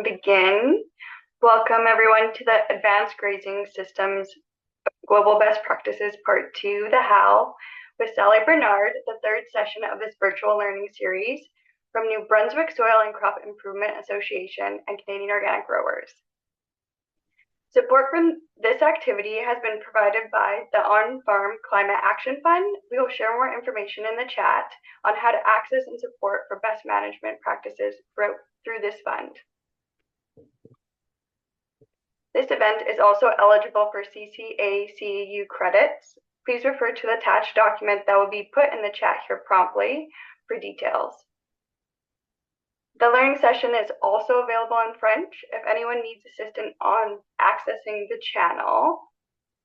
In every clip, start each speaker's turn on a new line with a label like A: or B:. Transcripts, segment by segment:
A: Begin. Welcome everyone to the Advanced Grazing Systems Global Best Practices Part 2, the How, with Sally Bernard, the third session of this virtual learning series from New Brunswick Soil and Crop Improvement Association and Canadian Organic Growers. Support from this activity has been provided by the On-Farm Climate Action Fund. We will share more information in the chat on how to access and support for best management practices through this fund. This event is also eligible for CCA-CEU credits. Please refer to the attached document that will be put in the chat here promptly for details. The learning session is also available in French. If anyone needs assistance on accessing the channel,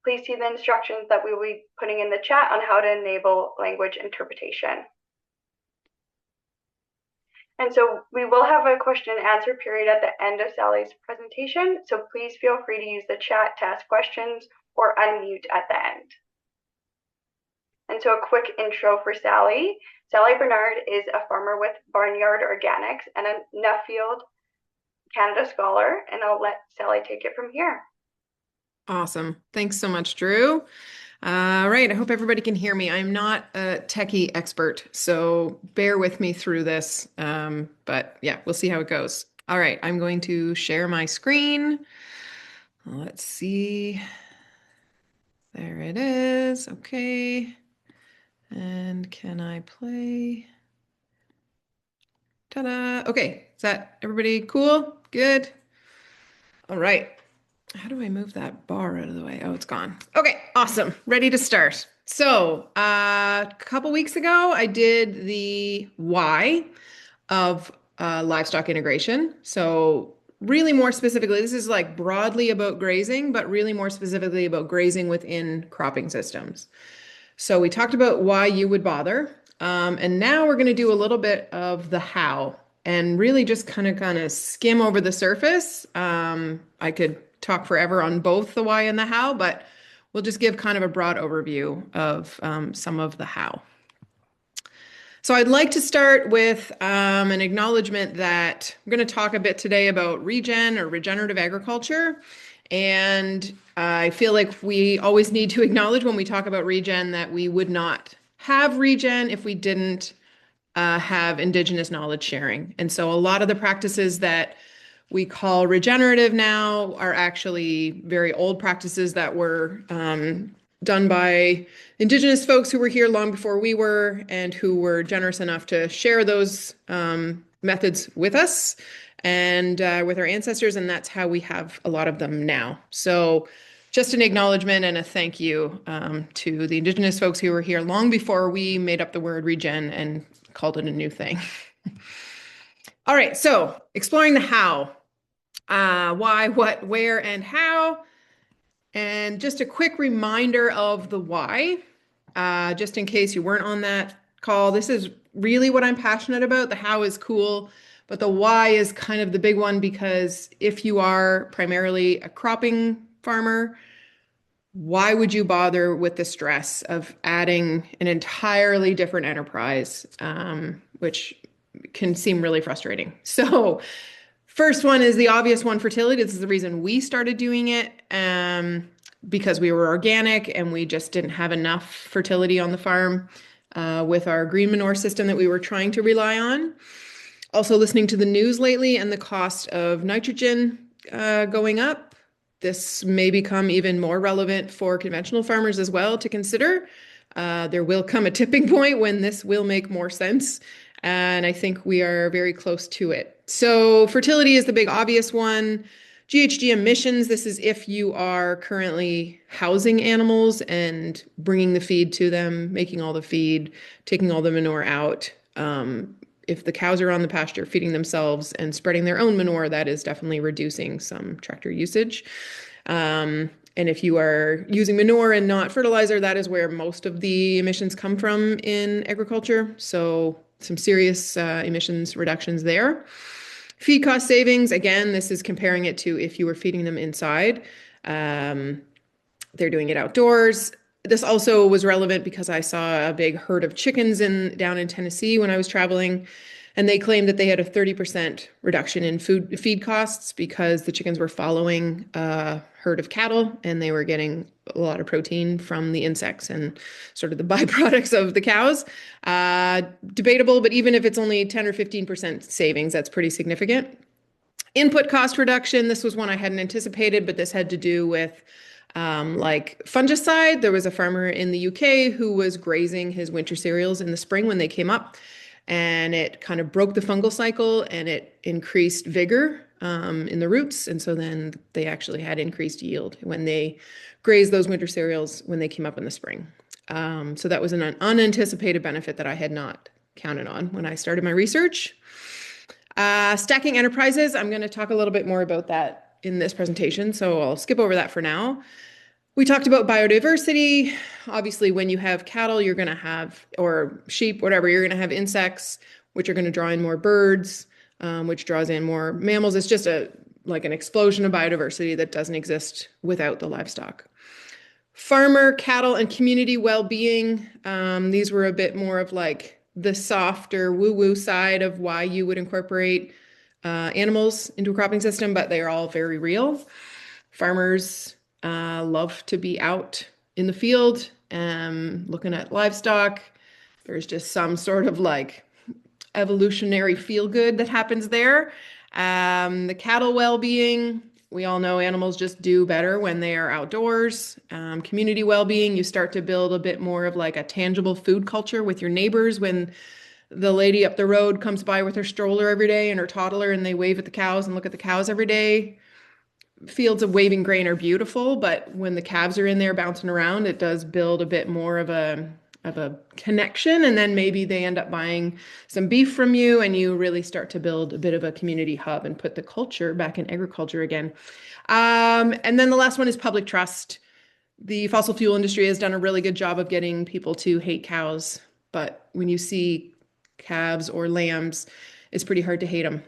A: please see the instructions that we will be putting in the chat on how to enable language interpretation. And so we will have a question and answer period at the end of Sally's presentation, so please feel free to use the chat to ask questions or unmute at the end. And so a quick intro for Sally. Sally Bernard is a farmer with Barnyard Organics and a Nuffield Canada Scholar, and I'll let Sally take it from here.
B: Awesome. Thanks so much, Drew. All right, I hope everybody can hear me. I'm not a techie expert, so bear with me through this. But yeah, we'll see how it goes. All right, I'm going to share my screen. Let's see. There it is. Okay. And can I play? Ta-da. Okay, is that everybody cool? Good. All right. How do I move that bar out of the way? Oh, it's gone. Okay, awesome. Ready to start. So a couple weeks ago, I did the why of livestock integration. So really more specifically, this is like broadly about grazing, but really more specifically about grazing within cropping systems. So we talked about why you would bother. And now we're going to do a little bit of the how and really just kind of skim over the surface. I could talk forever on both the why and the how, but we'll just give kind of a broad overview of some of the how. So I'd like to start with an acknowledgement that I'm going to talk a bit today about regen or regenerative agriculture. And I feel like we always need to acknowledge when we talk about regen that we would not have regen if we didn't have Indigenous knowledge sharing. And so a lot of the practices that we call regenerative now are actually very old practices that were done by Indigenous folks who were here long before we were and who were generous enough to share those methods with us and with our ancestors, and that's how we have a lot of them now. So just an acknowledgement and a thank you to the Indigenous folks who were here long before we made up the word regen and called it a new thing. All right, so exploring the how. Why, what, where, and how. And just a quick reminder of the why, just in case you weren't on that call. This is really what I'm passionate about. The how is cool, but the why is kind of the big one, because if you are primarily a cropping farmer, why would you bother with the stress of adding an entirely different enterprise, which can seem really frustrating. So first one is the obvious one, fertility. This is the reason we started doing it, because we were organic and we just didn't have enough fertility on the farm with our green manure system that we were trying to rely on. Also listening to the news lately and the cost of nitrogen going up. This may become even more relevant for conventional farmers as well to consider. There will come a tipping point when this will make more sense. And I think we are very close to it. So fertility is the big obvious one. GHG emissions, this is if you are currently housing animals and bringing the feed to them, making all the feed, taking all the manure out. If the cows are on the pasture feeding themselves and spreading their own manure, that is definitely reducing some tractor usage. And if you are using manure and not fertilizer, that is where most of the emissions come from in agriculture. So some serious emissions reductions there. Feed cost savings, again, this is comparing it to if you were feeding them inside. They're doing it outdoors. This also was relevant because I saw a big herd of chickens down in Tennessee when I was traveling. And they claimed that they had a 30% reduction in feed costs because the chickens were following a herd of cattle and they were getting a lot of protein from the insects and sort of the byproducts of the cows. Debatable, but even if it's only 10 or 15% savings, that's pretty significant. Input cost reduction, this was one I hadn't anticipated, but this had to do with like fungicide. There was a farmer in the UK who was grazing his winter cereals in the spring when they came up, and it kind of broke the fungal cycle and it increased vigor in the roots. And so then they actually had increased yield when they grazed those winter cereals when they came up in the spring. So that was an unanticipated benefit that I had not counted on when I started my research. Stacking enterprises, I'm going to talk a little bit more about that in this presentation, so I'll skip over that for now. We talked about biodiversity. Obviously, when you have cattle, you're going to have, or sheep, whatever, you're going to have insects, which are going to draw in more birds, which draws in more mammals. It's just like an explosion of biodiversity that doesn't exist without the livestock. Farmer, cattle, and community well-being. These were a bit more of like the softer woo-woo side of why you would incorporate animals into a cropping system, but they are all very real. Farmers love to be out in the field looking at livestock. There's just some sort of like evolutionary feel-good that happens there. The cattle well-being, we all know animals just do better when they are outdoors. Community well-being, you start to build a bit more of like a tangible food culture with your neighbors when the lady up the road comes by with her stroller every day and her toddler and they wave at the cows and look at the cows every day. Fields of waving grain are beautiful, but when the calves are in there bouncing around, it does build a bit more of a connection, and then maybe they end up buying some beef from you and you really start to build a bit of a community hub and put the culture back in agriculture again. And then the last one is public trust. The fossil fuel industry has done a really good job of getting people to hate cows, but when you see calves or lambs, it's pretty hard to hate them.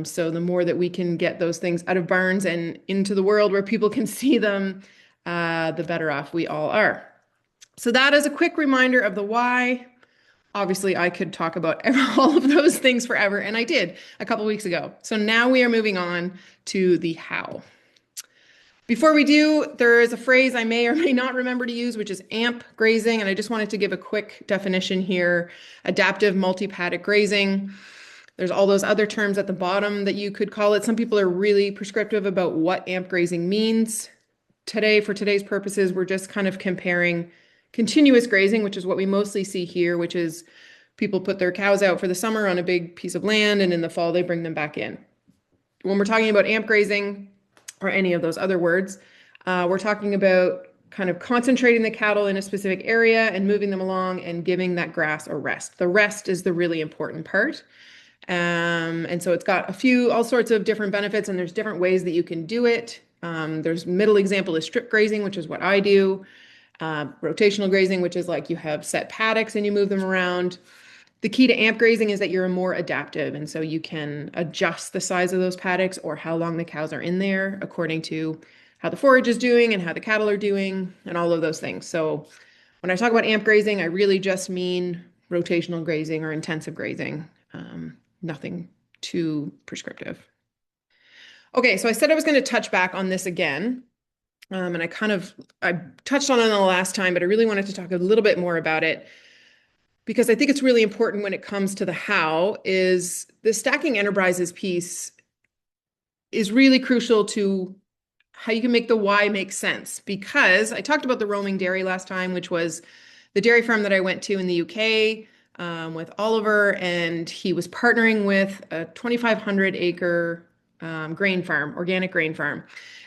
B: So the more that we can get those things out of barns and into the world where people can see them, the better off we all are. So that is a quick reminder of the why. Obviously, I could talk about all of those things forever, and I did a couple weeks ago. So now we are moving on to the how. Before we do, there is a phrase I may or may not remember to use, which is AMP grazing, and I just wanted to give a quick definition here. Adaptive multi-paddock grazing. There's all those other terms at the bottom that you could call it. Some people are really prescriptive about what AMP grazing means. Today, for today's purposes, we're just kind of comparing continuous grazing, which is what we mostly see here, which is people put their cows out for the summer on a big piece of land, and in the fall, they bring them back in. When we're talking about AMP grazing, or any of those other words, we're talking about kind of concentrating the cattle in a specific area and moving them along and giving that grass a rest. The rest is the really important part. And so it's got all sorts of different benefits, and there's different ways that you can do it. There's middle example is strip grazing, which is what I do. Rotational grazing, which is like you have set paddocks and you move them around. The key to AMP grazing is that you're more adaptive, and so you can adjust the size of those paddocks or how long the cows are in there according to how the forage is doing and how the cattle are doing and all of those things. So when I talk about AMP grazing, I really just mean rotational grazing or intensive grazing, nothing too prescriptive. Okay, so I said I was going to touch back on this again. And I touched on it the last time, but I really wanted to talk a little bit more about it because I think it's really important when it comes to the how. Is the stacking enterprises piece is really crucial to how you can make the why make sense. Because I talked about the roaming dairy last time, which was the dairy farm that I went to in the UK with Oliver, and he was partnering with a 2,500 acre grain farm, organic grain farm.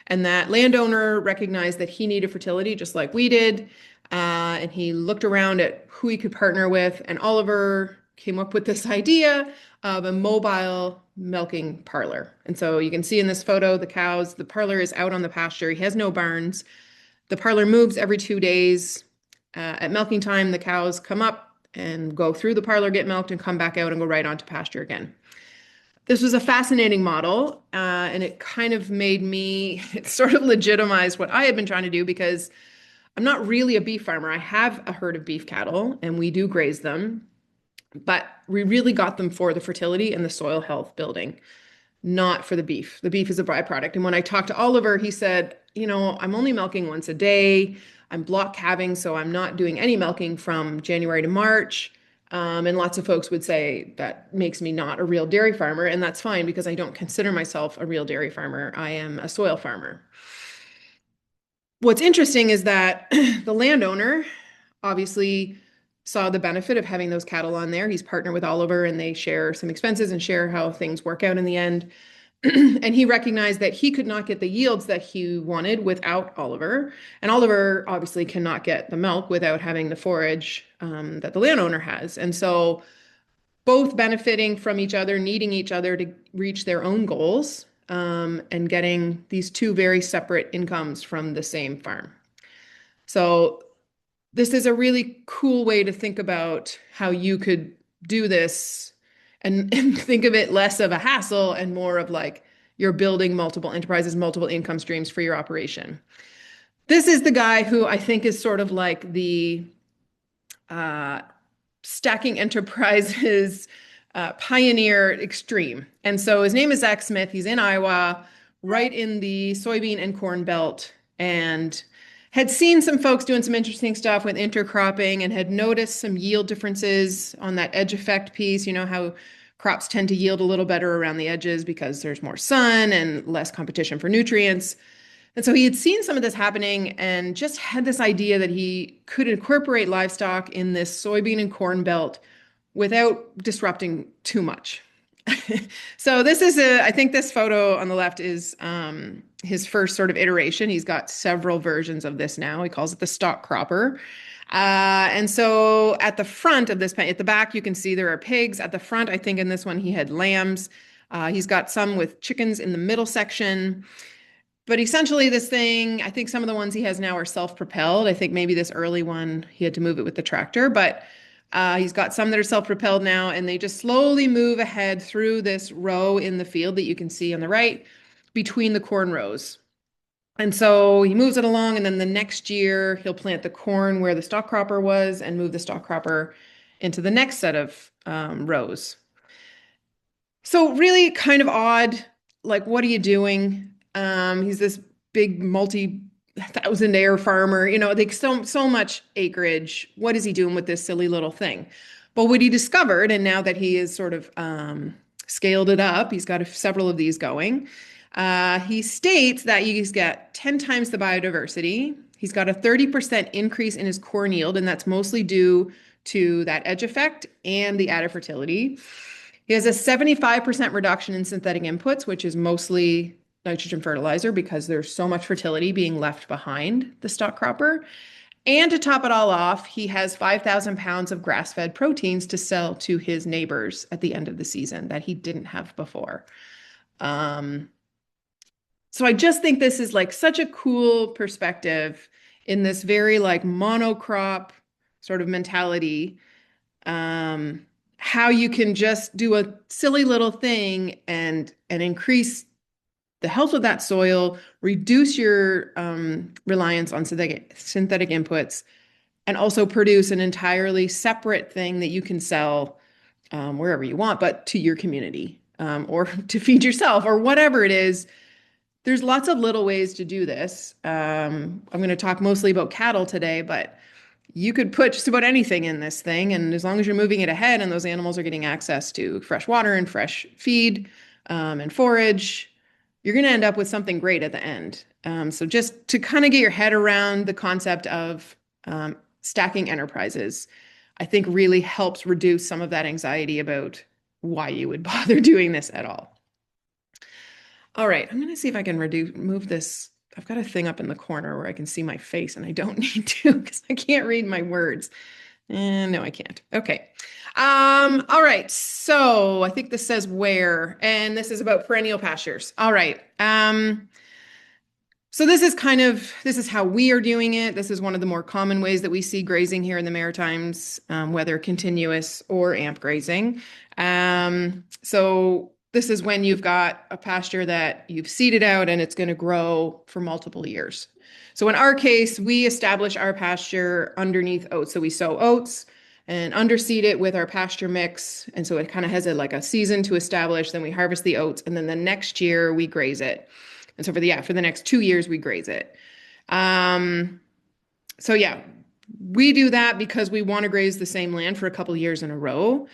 B: And that landowner recognized that he needed fertility just like we did. And he looked around at who he could partner with. And Oliver came up with this idea of a mobile milking parlor. And so you can see in this photo, the parlor is out on the pasture. He has no barns. The parlor moves every 2 days. At milking time, the cows come up and go through the parlor, get milked, and come back out and go right onto pasture again. This was a fascinating model, and it kind of it sort of legitimized what I had been trying to do because I'm not really a beef farmer. I have a herd of beef cattle, and we do graze them. but we really got them for the fertility and the soil health building, not for the beef. The beef is a byproduct. And when I talked to Oliver, he said, I'm only milking once a day. I'm block calving, so I'm not doing any milking from January to March. And lots of folks would say that makes me not a real dairy farmer. And that's fine because I don't consider myself a real dairy farmer. I am a soil farmer. What's interesting is that the landowner obviously saw the benefit of having those cattle on there. He's partnered with Oliver and they share some expenses and share how things work out in the end. And he recognized that he could not get the yields that he wanted without Oliver. And Oliver obviously cannot get the milk without having the forage that the landowner has. And so both benefiting from each other, needing each other to reach their own goals, and getting these two very separate incomes from the same farm. So this is a really cool way to think about how you could do this and think of it less of a hassle and more of like you're building multiple enterprises, multiple income streams for your operation. This is the guy who I think is sort of like the stacking enterprises pioneer extreme. And so his name is Zach Smith. He's in Iowa, right in the soybean and corn belt, and had seen some folks doing some interesting stuff with intercropping and had noticed some yield differences on that edge effect piece. You know how crops tend to yield a little better around the edges because there's more sun and less competition for nutrients. And so he had seen some of this happening and just had this idea that he could incorporate livestock in this soybean and corn belt without disrupting too much. So this is I think this photo on the left is his first sort of iteration. He's got several versions of this now. He calls it the stock cropper. And so at the front of this, at the back, you can see there are pigs. At the front, I think in this one, he had lambs. He's got some with chickens in the middle section. But essentially this thing, I think some of the ones he has now are self-propelled. I think maybe this early one, he had to move it with the tractor, but he's got some that are self-propelled now, and they just slowly move ahead through this row in the field that you can see on the right between the corn rows. And so he moves it along, and then the next year he'll plant the corn where the stock cropper was and move the stock cropper into the next set of rows. So really kind of odd, like, what are you doing? He's this big multi-thousand-acre farmer, like so much acreage. What is he doing with this silly little thing? But what he discovered, and now that he has sort of scaled it up, he's got several of these going. He states that he's got 10 times the biodiversity. He's got a 30% increase in his corn yield, and that's mostly due to that edge effect and the added fertility. He has a 75% reduction in synthetic inputs, which is mostly nitrogen fertilizer because there's so much fertility being left behind the stock cropper. And to top it all off, he has 5,000 pounds of grass-fed proteins to sell to his neighbors at the end of the season that he didn't have before. So I just think this is like such a cool perspective in this very like monocrop sort of mentality. How you can just do a silly little thing and increase the health of that soil, reduce your reliance on synthetic inputs, and also produce an entirely separate thing that you can sell wherever you want, but to your community or to feed yourself or whatever it is. There's lots of little ways to do this. I'm going to talk mostly about cattle today, but you could put just about anything in this thing. And as long as you're moving it ahead and those animals are getting access to fresh water and fresh feed and forage, you're going to end up with something great at the end. So just to kind of get your head around the concept of stacking enterprises, I think really helps reduce some of that anxiety about why you would bother doing this at all. All right, I'm going to see if I can move this. I've got a thing up in the corner where I can see my face, and I don't need to because I can't read my words. And no, I can't. Okay. All right. So I think this says where, and this is about perennial pastures. All right. So this is how we are doing it. This is one of the more common ways that we see grazing here in the Maritimes, whether continuous or amp grazing. So this is when you've got a pasture that you've seeded out and it's going to grow for multiple years. So in our case, we establish our pasture underneath oats. So we sow oats and underseed it with our pasture mix. And so it kind of has like a season to establish. Then we harvest the oats, and then the next year we graze it. And so for the next 2 years we graze it. Um, so yeah, we do that because we want to graze the same land for a couple years in a row.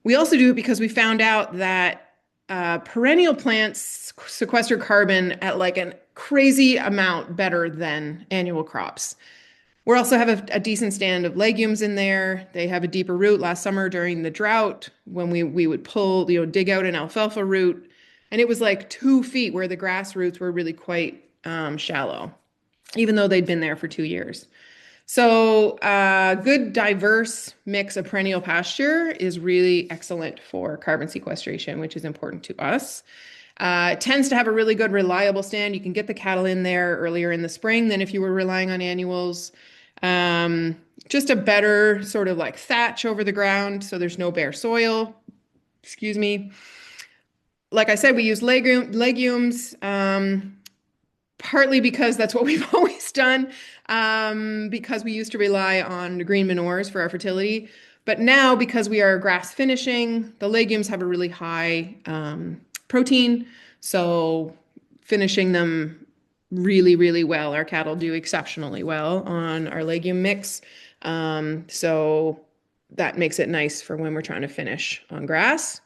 B: We also do it because we found out that perennial plants sequester carbon at like a crazy amount better than annual crops. We also have a decent stand of legumes in there. They have a deeper root. Last summer during the drought, when we would pull, dig out an alfalfa root, and it was like 2 feet where the grass roots were really quite shallow, even though they'd been there for 2 years. So good diverse mix of perennial pasture is really excellent for carbon sequestration, which is important to us. It tends to have a really good reliable stand. You can get the cattle in there earlier in the spring than if you were relying on annuals. Just a better sort of like thatch over the ground, so there's no bare soil. Excuse me. Like I said, we use legumes, partly because that's what we've always done, because we used to rely on green manures for our fertility. But now, because we are grass finishing, the legumes have a really high protein. So finishing them really, really well. Our cattle do exceptionally well on our legume mix. So that makes it nice for when we're trying to finish on grass.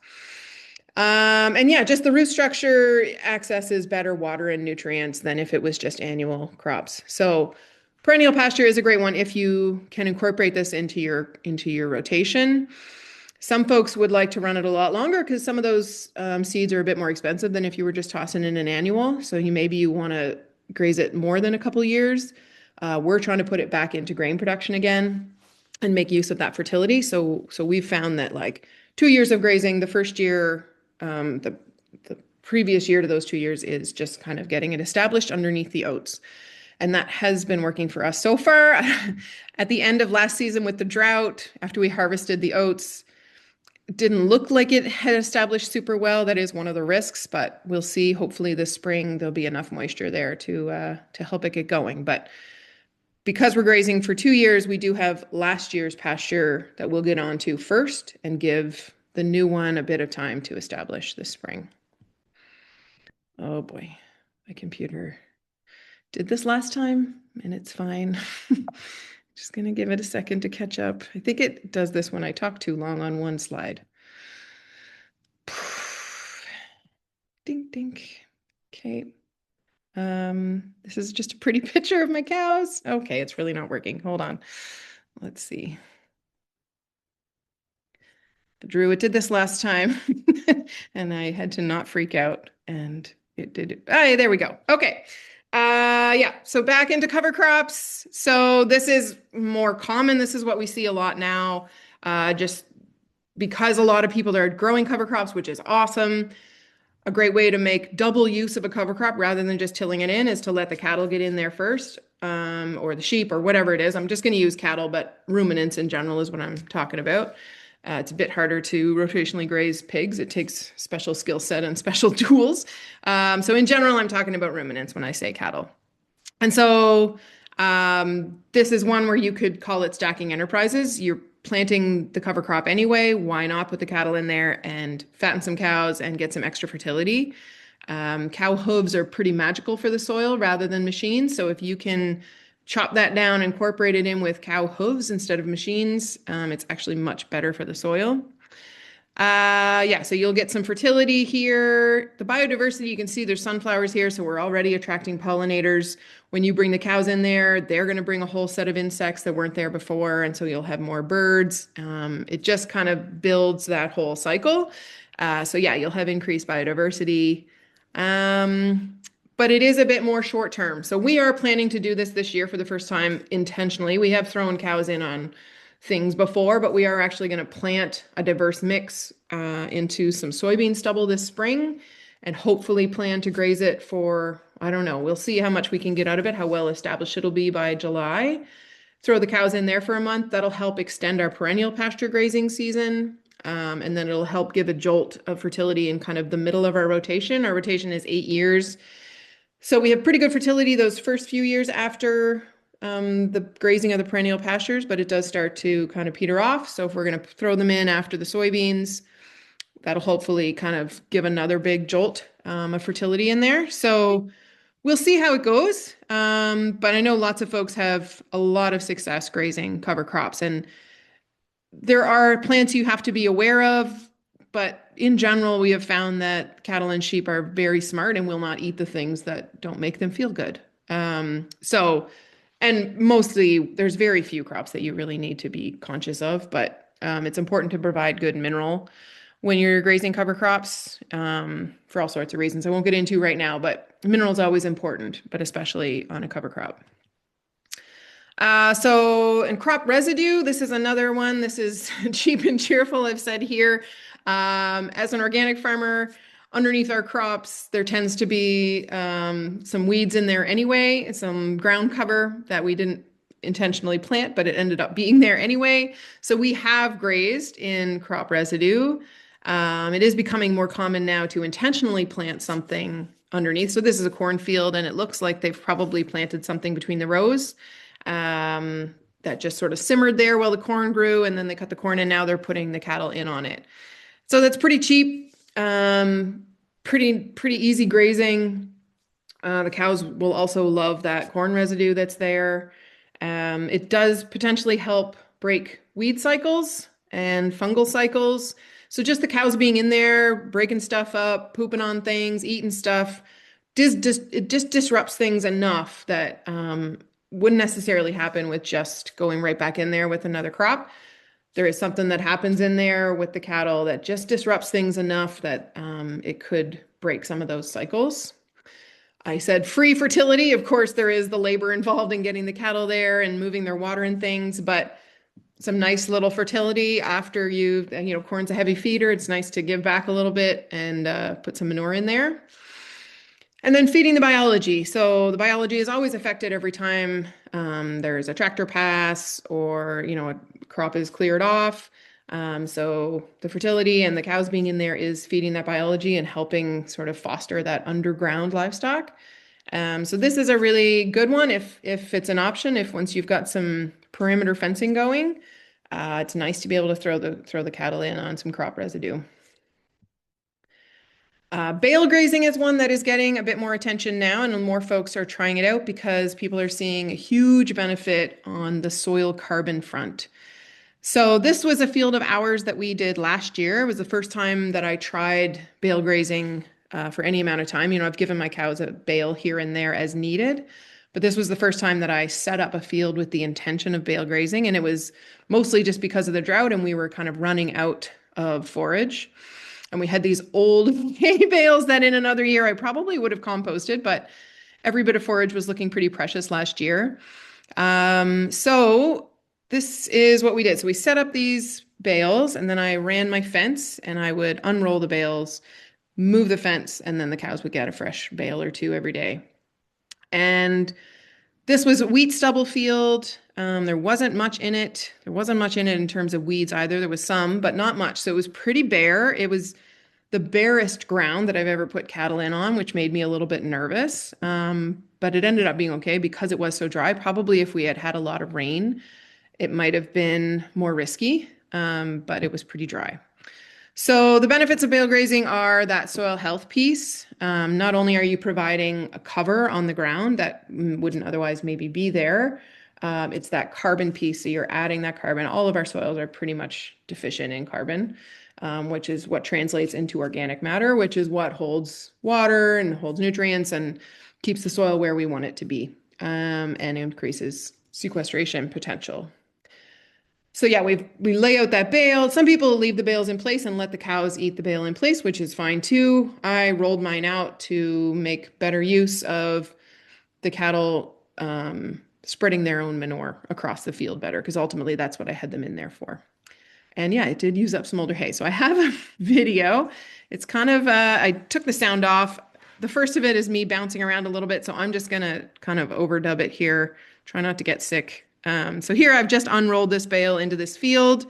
B: And yeah, just the root structure accesses better water and nutrients than if it was just annual crops. So perennial pasture is a great one if you can incorporate this into your rotation. Some folks would like to run it a lot longer because some of those seeds are a bit more expensive than if you were just tossing in an annual. So maybe you want to graze it more than a couple of years. We're trying to put it back into grain production again and make use of that fertility. So we've found that like 2 years of grazing, the first year, the previous year to those 2 years is just kind of getting it established underneath the oats. And that has been working for us so far. At the end of last season with the drought, after we harvested the oats, it didn't look like it had established super well. That is one of the risks, but we'll see. Hopefully this spring there'll be enough moisture there to help it get going. But because we're grazing for 2 years, we do have last year's pasture that we'll get onto first and give the new one a bit of time to establish this spring. Oh boy, my computer did this last time and it's fine. Just gonna give it a second to catch up. I think it does this when I talk too long on one slide. Dink, dink. Okay. This is just a pretty picture of my cows. Okay, it's really not working. Hold on. Let's see. Drew, it did this last time and I had to not freak out and it did it. Oh, there we go. Okay. Yeah, so back into cover crops. So this is more common. This is what we see a lot now, just because a lot of people are growing cover crops, which is awesome. A great way to make double use of a cover crop rather than just tilling it in is to let the cattle get in there first, or the sheep or whatever it is. I'm just going to use cattle, but ruminants in general is what I'm talking about. It's a bit harder to rotationally graze pigs. It takes special skill set and special tools. So in general, I'm talking about ruminants when I say cattle. And so this is one where you could call it stacking enterprises. You're planting the cover crop anyway. Why not put the cattle in there and fatten some cows and get some extra fertility? Cow hooves are pretty magical for the soil rather than machines. So if you can chop that down, incorporate it in with cow hooves instead of machines, it's actually much better for the soil. Yeah, so you'll get some fertility here. The biodiversity, you can see there's sunflowers here, so we're already attracting pollinators. When you bring the cows in there, they're going to bring a whole set of insects that weren't there before, and so you'll have more birds. It just kind of builds that whole cycle. So yeah, you'll have increased biodiversity. But it is a bit more short term. So we are planning to do this year for the first time intentionally. We have thrown cows in on things before, but we are actually going to plant a diverse mix into some soybean stubble this spring and hopefully plan to graze it for, I don't know, we'll see how much we can get out of it, how well established it'll be by July. Throw the cows in there for a month. That'll help extend our perennial pasture grazing season. And then it'll help give a jolt of fertility in kind of the middle of our rotation. Our rotation is 8 years. So we have pretty good fertility those first few years after the grazing of the perennial pastures, but it does start to kind of peter off. So if we're going to throw them in after the soybeans, that'll hopefully kind of give another big jolt of fertility in there. So we'll see how it goes. But I know lots of folks have a lot of success grazing cover crops, and there are plants you have to be aware of, but in general, we have found that cattle and sheep are very smart and will not eat the things that don't make them feel good. And mostly there's very few crops that you really need to be conscious of, but it's important to provide good mineral when you're grazing cover crops for all sorts of reasons I won't get into right now, but mineral is always important, but especially on a cover crop. So in crop residue, this is another one. This is cheap and cheerful, I've said here. As an organic farmer, underneath our crops, there tends to be some weeds in there anyway, some ground cover that we didn't intentionally plant, but it ended up being there anyway. So we have grazed in crop residue. It is becoming more common now to intentionally plant something underneath. So this is a cornfield, and it looks like they've probably planted something between the rows that just sort of simmered there while the corn grew, and then they cut the corn, and now they're putting the cattle in on it. So that's pretty cheap, pretty easy grazing. The cows will also love that corn residue that's there. It does potentially help break weed cycles and fungal cycles. So just the cows being in there, breaking stuff up, pooping on things, eating stuff, it just disrupts things enough that wouldn't necessarily happen with just going right back in there with another crop. There is something that happens in there with the cattle that just disrupts things enough that it could break some of those cycles. I said free fertility. Of course, there is the labor involved in getting the cattle there and moving their water and things, but some nice little fertility after corn's a heavy feeder. It's nice to give back a little bit and put some manure in there. And then feeding the biology. So the biology is always affected every time there's a tractor pass or, a crop is cleared off. So the fertility and the cows being in there is feeding that biology and helping sort of foster that underground livestock. So this is a really good one if it's an option. If once you've got some perimeter fencing going, it's nice to be able to throw the cattle in on some crop residue. Bale grazing is one that is getting a bit more attention now, and more folks are trying it out because people are seeing a huge benefit on the soil carbon front. So this was a field of ours that we did last year. It was the first time that I tried bale grazing for any amount of time. I've given my cows a bale here and there as needed, but this was the first time that I set up a field with the intention of bale grazing, and it was mostly just because of the drought, and we were kind of running out of forage. And we had these old hay bales that in another year I probably would have composted, but every bit of forage was looking pretty precious last year. So this is what we did. So we set up these bales, and then I ran my fence, and I would unroll the bales, move the fence, and then the cows would get a fresh bale or two every day. And this was a wheat stubble field. There wasn't much in it. There wasn't much in it in terms of weeds either. There was some, but not much. So it was pretty bare. It was the barest ground that I've ever put cattle in on, which made me a little bit nervous. But it ended up being okay because it was so dry. Probably if we had had a lot of rain, it might have been more risky, but it was pretty dry. So the benefits of bale grazing are that soil health piece. Not only are you providing a cover on the ground that wouldn't otherwise maybe be there, it's that carbon piece. So you're adding that carbon. All of our soils are pretty much deficient in carbon, which is what translates into organic matter, which is what holds water and holds nutrients and keeps the soil where we want it to be, and increases sequestration potential. So yeah, we lay out that bale. Some people leave the bales in place and let the cows eat the bale in place, which is fine too. I rolled mine out to make better use of the cattle spreading their own manure across the field better, because ultimately that's what I had them in there for. And yeah, it did use up some older hay. So I have a video. It's kind of, I took the sound off. The first of it is me bouncing around a little bit. So I'm just going to kind of overdub it here. Try not to get sick. So here I've just unrolled this bale into this field.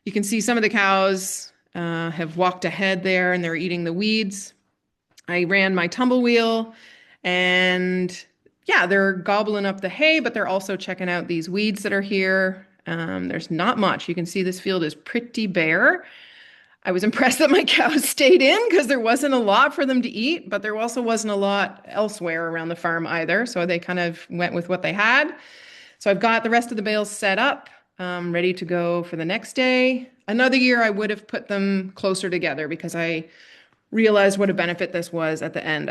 B: You can see some of the cows have walked ahead there and they're eating the weeds. I ran my tumble wheel and yeah, they're gobbling up the hay, but they're also checking out these weeds that are here. There's not much. You can see this field is pretty bare. I was impressed that my cows stayed in because there wasn't a lot for them to eat, but there also wasn't a lot elsewhere around the farm either. So they kind of went with what they had. So I've got the rest of the bales set up, ready to go for the next day. Another year, I would have put them closer together because I realized what a benefit this was at the end.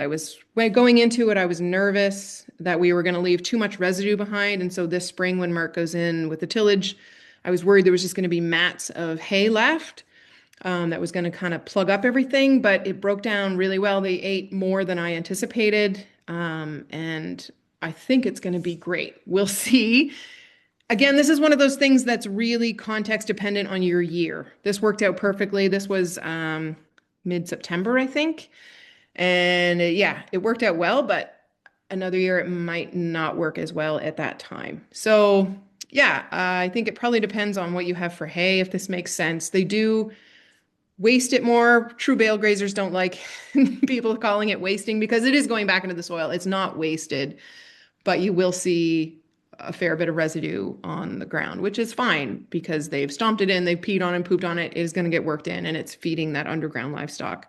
B: When going into it, I was nervous that we were going to leave too much residue behind. And so this spring, when Mark goes in with the tillage, I was worried there was just going to be mats of hay left. That was going to kind of plug up everything, but it broke down really well. They ate more than I anticipated, and I think it's going to be great. We'll see. Again, this is one of those things that's really context dependent on your year. This worked out perfectly. This was mid-September, I think. And yeah, it worked out well, but another year it might not work as well at that time. So yeah, I think it probably depends on what you have for hay, if this makes sense. They do waste it more. True bale grazers don't like people calling it wasting because it is going back into the soil. It's not wasted, but you will see a fair bit of residue on the ground, which is fine because they've stomped it in, they've peed on and pooped on it. It is going to get worked in, and it's feeding that underground livestock,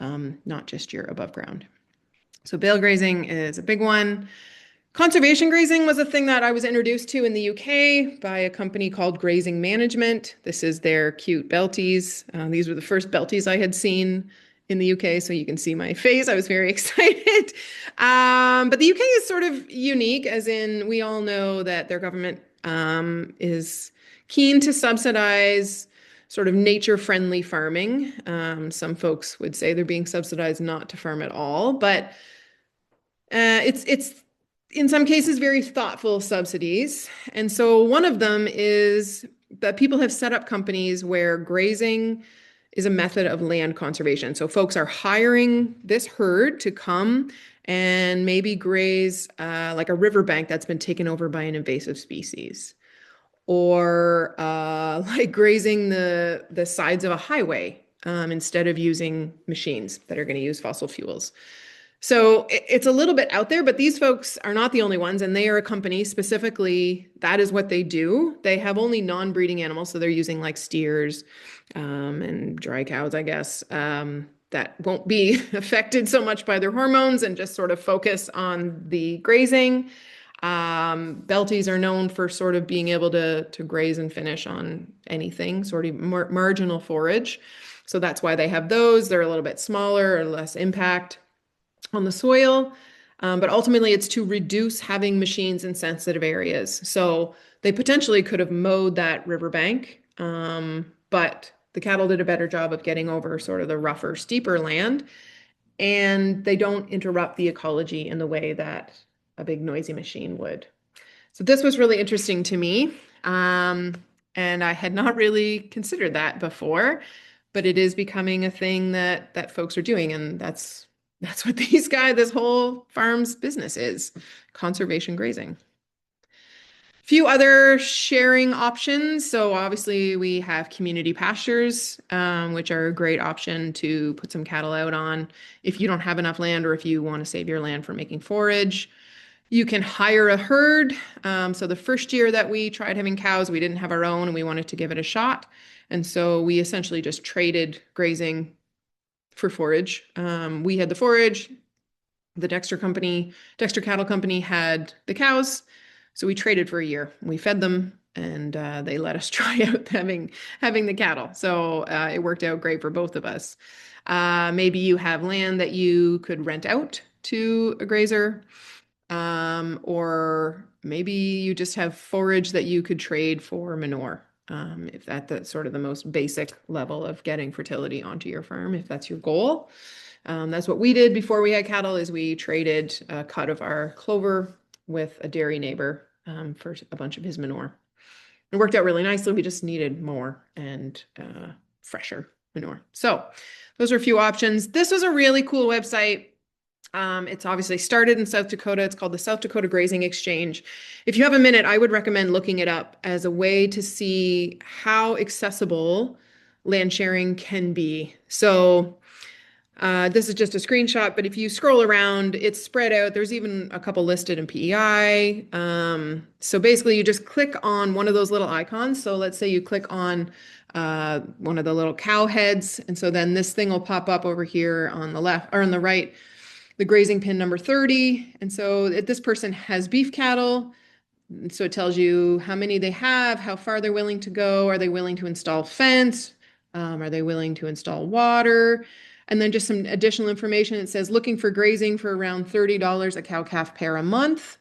B: not just your above ground. So bale grazing is a big one. Conservation grazing was a thing that I was introduced to in the UK by a company called Grazing Management. This is their cute Belties. These were the first Belties I had seen in the UK, so you can see my face. I was very excited. But the UK is sort of unique, as in we all know that their government is keen to subsidize sort of nature-friendly farming. Some folks would say they're being subsidized not to farm at all, but it's in some cases very thoughtful subsidies. And so one of them is that people have set up companies where grazing is a method of land conservation. So folks are hiring this herd to come and maybe graze like a riverbank that's been taken over by an invasive species, or like grazing the sides of a highway instead of using machines that are going to use fossil fuels. So it's a little bit out there, but these folks are not the only ones, and they are a company specifically. That is what they do. They have only non-breeding animals, so they're using like steers and dry cows, I guess, that won't be affected so much by their hormones and just sort of focus on the grazing. Belties are known for sort of being able to graze and finish on anything, sort of marginal forage. So that's why they have those. They're a little bit smaller or less impact on the soil, but ultimately it's to reduce having machines in sensitive areas. So they potentially could have mowed that riverbank, but the cattle did a better job of getting over sort of the rougher, steeper land, and they don't interrupt the ecology in the way that a big noisy machine would. So this was really interesting to me, and I had not really considered that before, but it is becoming a thing that folks are doing, and that's what this whole farm's business is, conservation grazing. A few other sharing options. So obviously we have community pastures, which are a great option to put some cattle out on if you don't have enough land or if you want to save your land for making forage. You can hire a herd. So the first year that we tried having cows, we didn't have our own and we wanted to give it a shot. And so we essentially just traded grazing for forage. We had the forage, the Dexter Cattle Company had the cows. So we traded for a year. We fed them and they let us try out having the cattle. So it worked out great for both of us. Maybe you have land that you could rent out to a grazer, or maybe you just have forage that you could trade for manure. If that's sort of the most basic level of getting fertility onto your farm, if that's your goal. That's what we did before we had cattle, is we traded a cut of our clover with a dairy neighbor for a bunch of his manure. It worked out really nicely. We just needed more and fresher manure. So those are a few options. This was a really cool website. It's obviously started in South Dakota. It's called the South Dakota Grazing Exchange. If you have a minute, I would recommend looking it up as a way to see how accessible land sharing can be. So This is just a screenshot, but if you scroll around, it's spread out. There's even a couple listed in PEI. So basically, you just click on one of those little icons. So let's say you click on one of the little cow heads, and so then this thing will pop up over here on the left or on the right, the grazing pin number 30. And so this person has beef cattle. So it tells you how many they have, how far they're willing to go. Are they willing to install fence? Are they willing to install water? And then just some additional information. It says looking for grazing for around $30 a cow-calf pair a month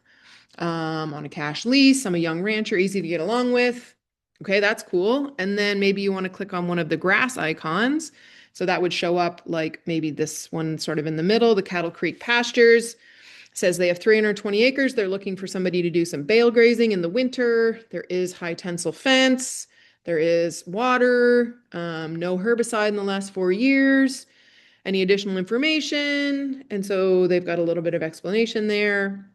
B: on a cash lease. I'm a young rancher, easy to get along with. Okay, that's cool. And then maybe you want to click on one of the grass icons. So that would show up like maybe this one sort of in the middle, the Cattle Creek pastures. Says they have 320 acres. They're looking for somebody to do some bale grazing in the winter. There is high tensile fence. There is water, no herbicide in the last 4 years. Any additional information? And so they've got a little bit of explanation there.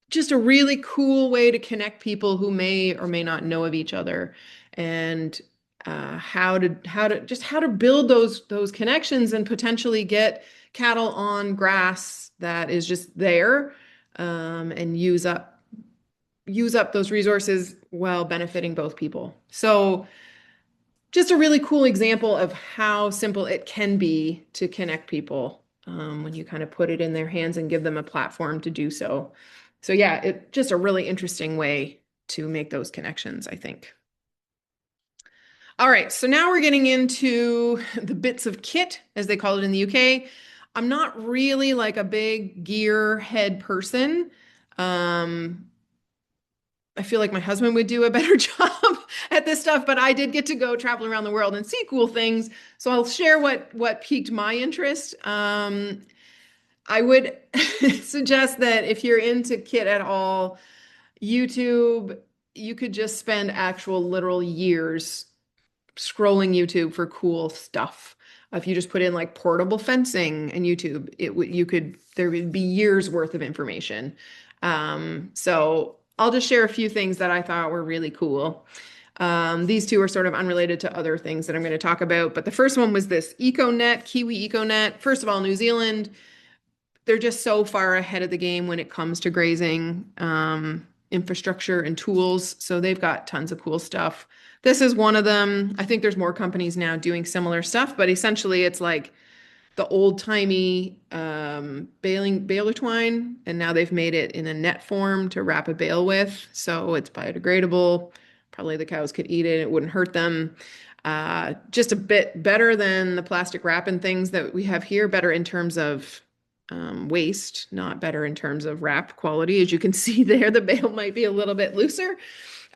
B: Just a really cool way to connect people who may or may not know of each other, and how to build those connections and potentially get cattle on grass that is just there, and use up those resources while benefiting both people. So just a really cool example of how simple it can be to connect people, when you kind of put it in their hands and give them a platform to do so. So yeah, it's just a really interesting way to make those connections, I think. All right, so now we're getting into the bits of kit, as they call it in the UK. I'm not really like a big gear head person. I feel like my husband would do a better job at this stuff, but I did get to go travel around the world and see cool things. So I'll share what piqued my interest. I would suggest that if you're into kit at all, YouTube, you could just spend actual literal years scrolling YouTube for cool stuff. If you just put in like portable fencing in YouTube, there would be years worth of information. So I'll just share a few things that I thought were really cool. These two are sort of unrelated to other things that I'm going to talk about, but the first one was this EcoNet, Kiwi EcoNet. First of all, New Zealand, they're just so far ahead of the game when it comes to grazing, infrastructure and tools. So they've got tons of cool stuff. This is one of them. I think there's more companies now doing similar stuff, but essentially it's like the old-timey baler twine, and now they've made it in a net form to wrap a bale with. So it's biodegradable. Probably the cows could eat it. It wouldn't hurt them. Just a bit better than the plastic wrap and things that we have here, better in terms of waste, not better in terms of wrap quality. As you can see there, the bale might be a little bit looser.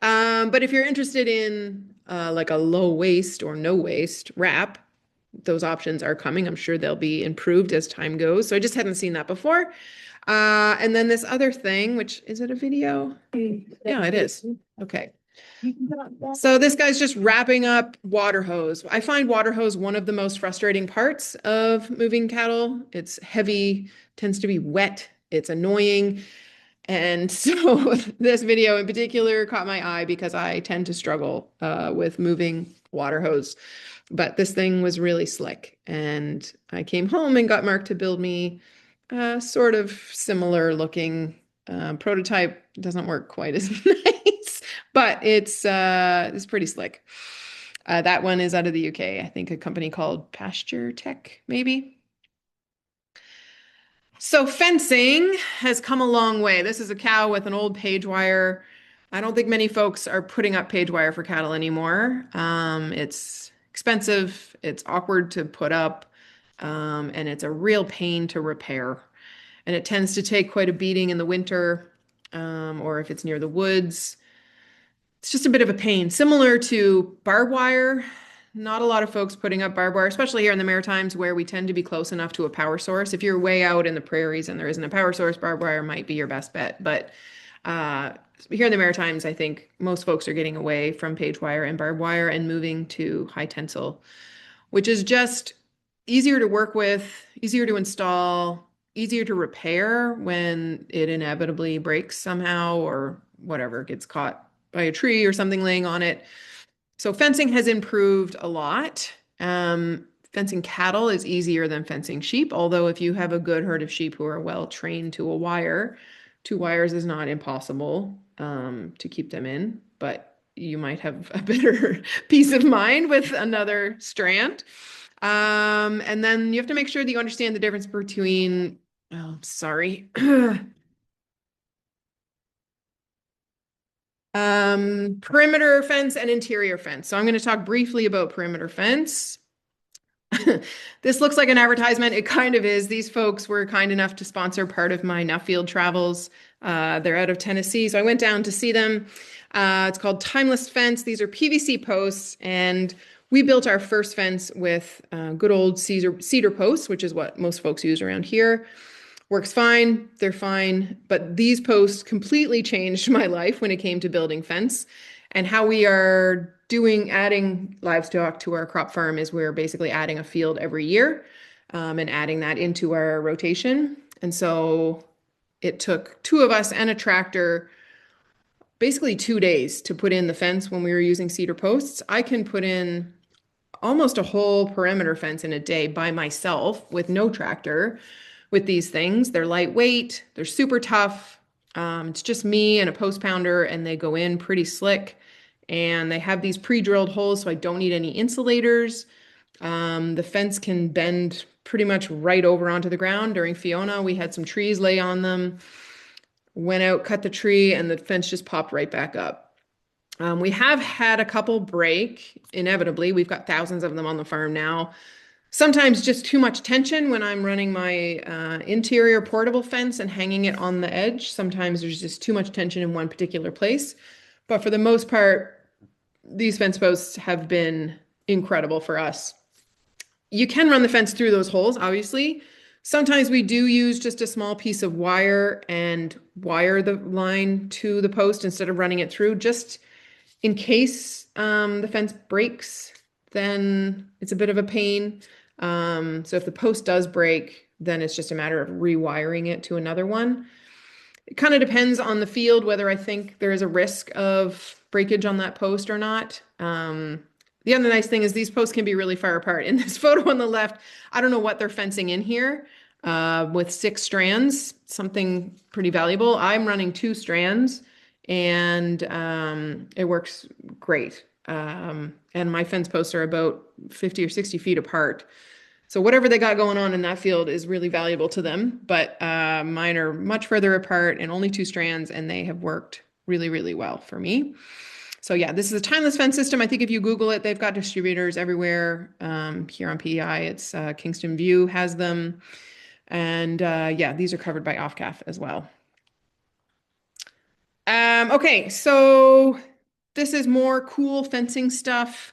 B: But if you're interested in like a low waste or no waste wrap, those options are coming. I'm sure they'll be improved as time goes. So I just hadn't seen that before. And then this other thing, which is it a video? Yeah, it is. Okay. So this guy's just wrapping up water hose. I find water hose one of the most frustrating parts of moving cattle. It's heavy, tends to be wet, it's annoying. And so this video in particular caught my eye because I tend to struggle with moving water hose. But this thing was really slick. And I came home and got Mark to build me a sort of similar looking prototype. It doesn't work quite as nice, but it's pretty slick. That one is out of the UK. I think a company called Pasture Tech, maybe. So fencing has come a long way. This is a cow with an old page wire. I don't think many folks are putting up page wire for cattle anymore. It's expensive, it's awkward to put up, and it's a real pain to repair. And it tends to take quite a beating in the winter, or if it's near the woods. It's just a bit of a pain. Similar to barbed wire, not a lot of folks putting up barbed wire, especially here in the Maritimes where we tend to be close enough to a power source. If you're way out in the prairies and there isn't a power source, barbed wire might be your best bet. But here in the Maritimes, I think most folks are getting away from page wire and barbed wire and moving to high tensile, which is just easier to work with, easier to install, easier to repair when it inevitably breaks somehow or whatever, gets caught by a tree or something laying on it. So fencing has improved a lot. Fencing cattle is easier than fencing sheep, although if you have a good herd of sheep who are well trained to a wire, 2 wires is not impossible to keep them in, but you might have a better peace of mind with another strand. And then you have to make sure that you understand the difference between, oh, sorry. Perimeter fence and interior fence. So I'm going to talk briefly about perimeter fence. This looks like an advertisement. It kind of is. These folks were kind enough to sponsor part of my Nuffield travels. They're out of Tennessee, so I went down to see them. It's called Timeless Fence. These are PVC posts, and we built our first fence with good old cedar posts, which is what most folks use around here. Works fine, they're fine, but these posts completely changed my life when it came to building fence. And how we are adding livestock to our crop farm is we're basically adding a field every year and adding that into our rotation. And so it took 2 of us and a tractor basically 2 days to put in the fence when we were using cedar posts. I can put in almost a whole perimeter fence in a day by myself with no tractor with these things. They're lightweight, they're super tough. It's just me and a post pounder, and they go in pretty slick. And they have these pre-drilled holes, so I don't need any insulators. The fence can bend pretty much right over onto the ground. During Fiona, we had some trees lay on them. Went out, cut the tree, and the fence just popped right back up. We have had a couple break, inevitably. We've got thousands of them on the farm now. Sometimes just too much tension when I'm running my interior portable fence and hanging it on the edge. Sometimes there's just too much tension in one particular place. But for the most part, these fence posts have been incredible for us. You can run the fence through those holes, obviously. Sometimes we do use just a small piece of wire and wire the line to the post instead of running it through, just in case the fence breaks, then it's a bit of a pain. So if the post does break, then it's just a matter of rewiring it to another one. It kind of depends on the field, whether I think there is a risk of breakage on that post or not. The other nice thing is these posts can be really far apart. In this photo on the left, I don't know what they're fencing in here with 6 strands, something pretty valuable. I'm running 2 strands and it works great. And my fence posts are about 50 or 60 feet apart. So whatever they got going on in that field is really valuable to them, but mine are much further apart and only 2 strands, and they have worked really, really well for me. So yeah, this is a timeless fence system. I think if you Google it, they've got distributors everywhere. Here on PEI, it's Kingston View has them. And yeah, these are covered by OFCAF as well. Okay, so this is more cool fencing stuff.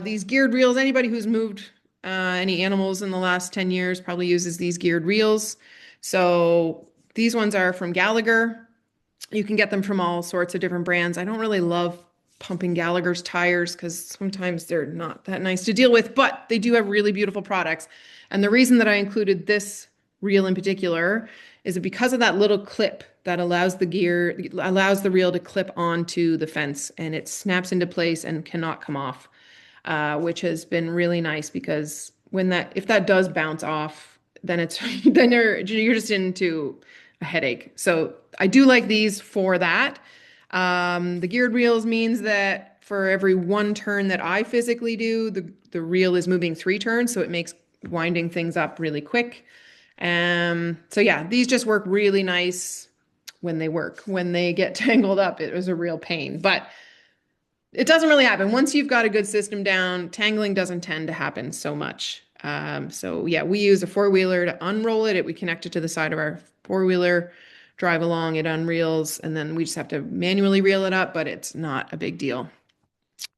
B: These geared reels, anybody who's moved any animals in the last 10 years probably uses these geared reels. So these ones are from Gallagher. You can get them from all sorts of different brands. I don't really love pumping Gallagher's tires because sometimes they're not that nice to deal with, but they do have really beautiful products. And the reason that I included this reel in particular is because of that little clip that allows the reel to clip onto the fence, and it snaps into place and cannot come off. Which has been really nice because if that does bounce off, then you're just into a headache. So I do like these for that. The geared reels means that for every 1 turn that I physically do, the reel is moving 3 turns, so it makes winding things up really quick. So yeah, these just work really nice when they work. When they get tangled up, it was a real pain, but it doesn't really happen. Once you've got a good system down, tangling doesn't tend to happen so much. So yeah, we use a 4-wheeler to unroll it. We connect it to the side of our 4-wheeler, drive along, it unreels, and then we just have to manually reel it up, but it's not a big deal.